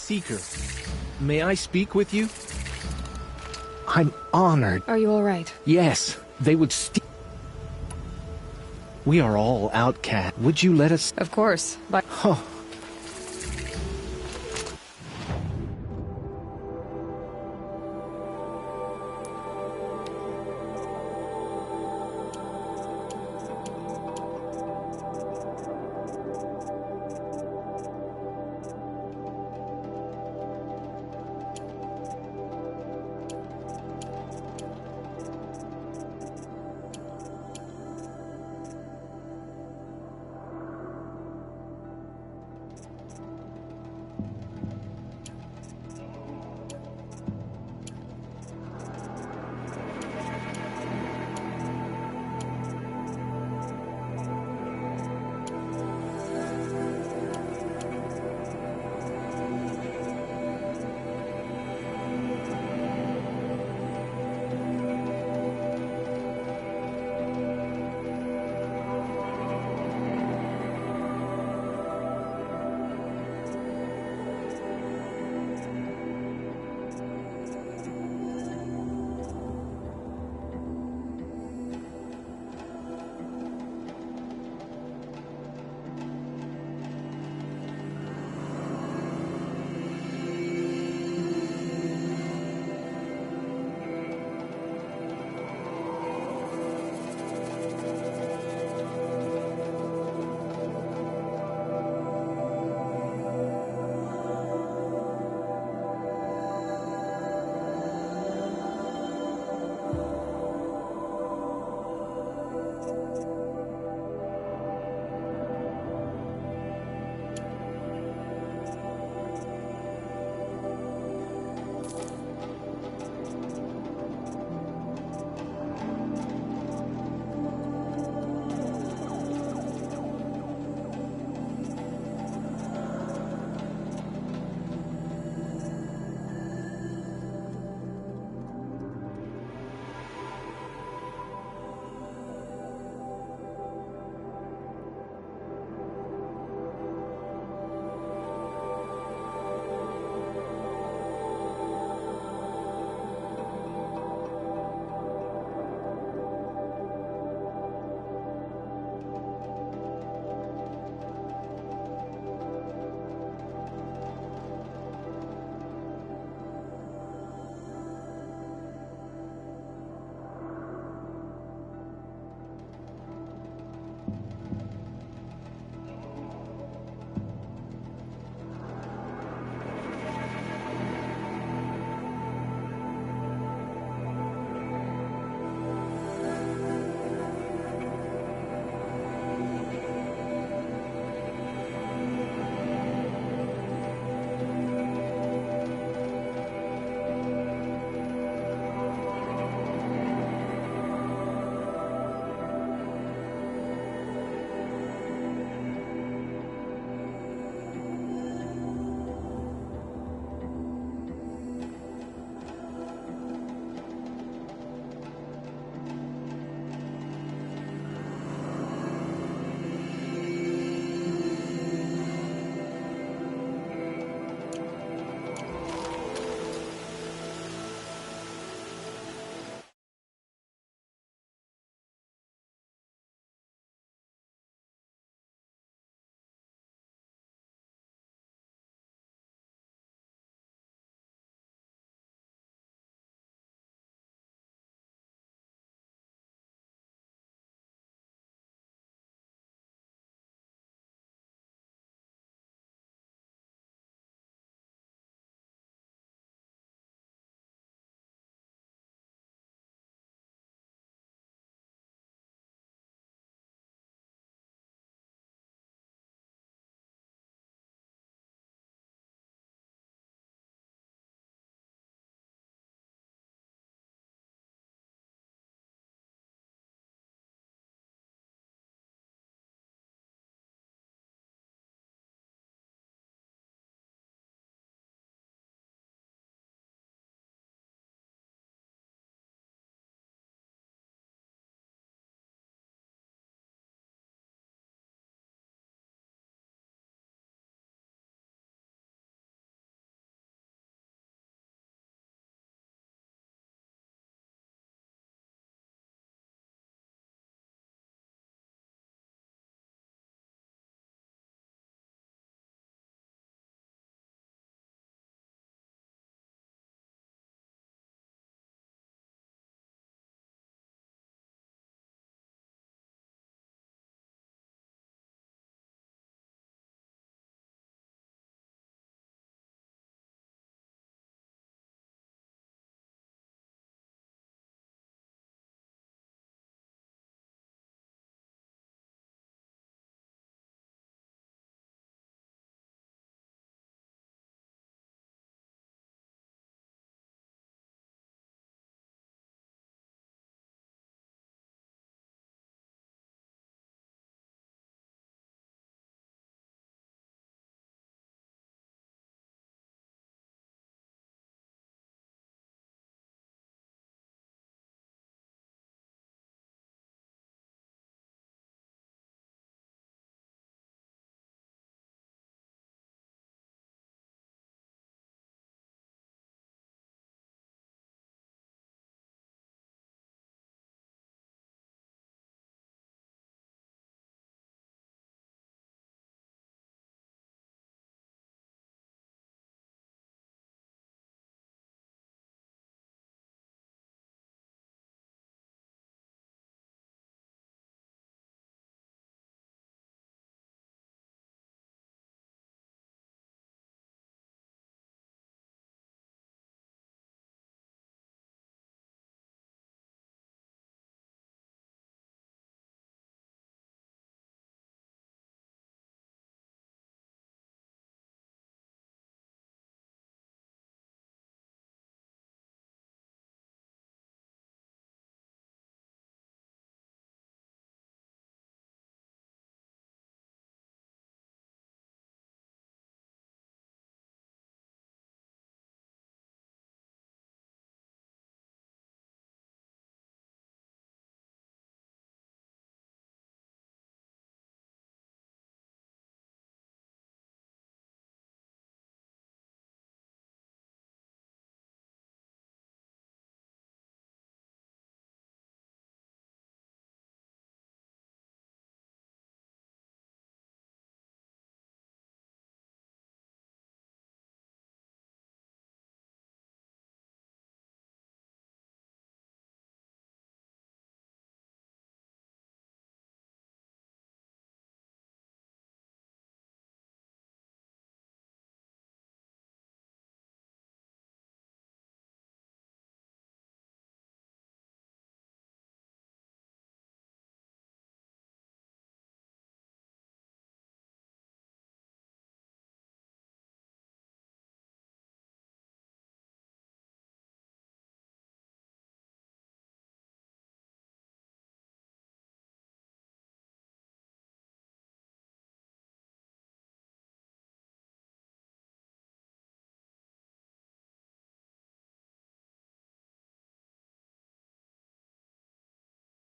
Seeker, may I speak with you? I'm honored. Are you all right? Yes, they would steal. We are all outcast. Would you let us? Of course, but... Oh,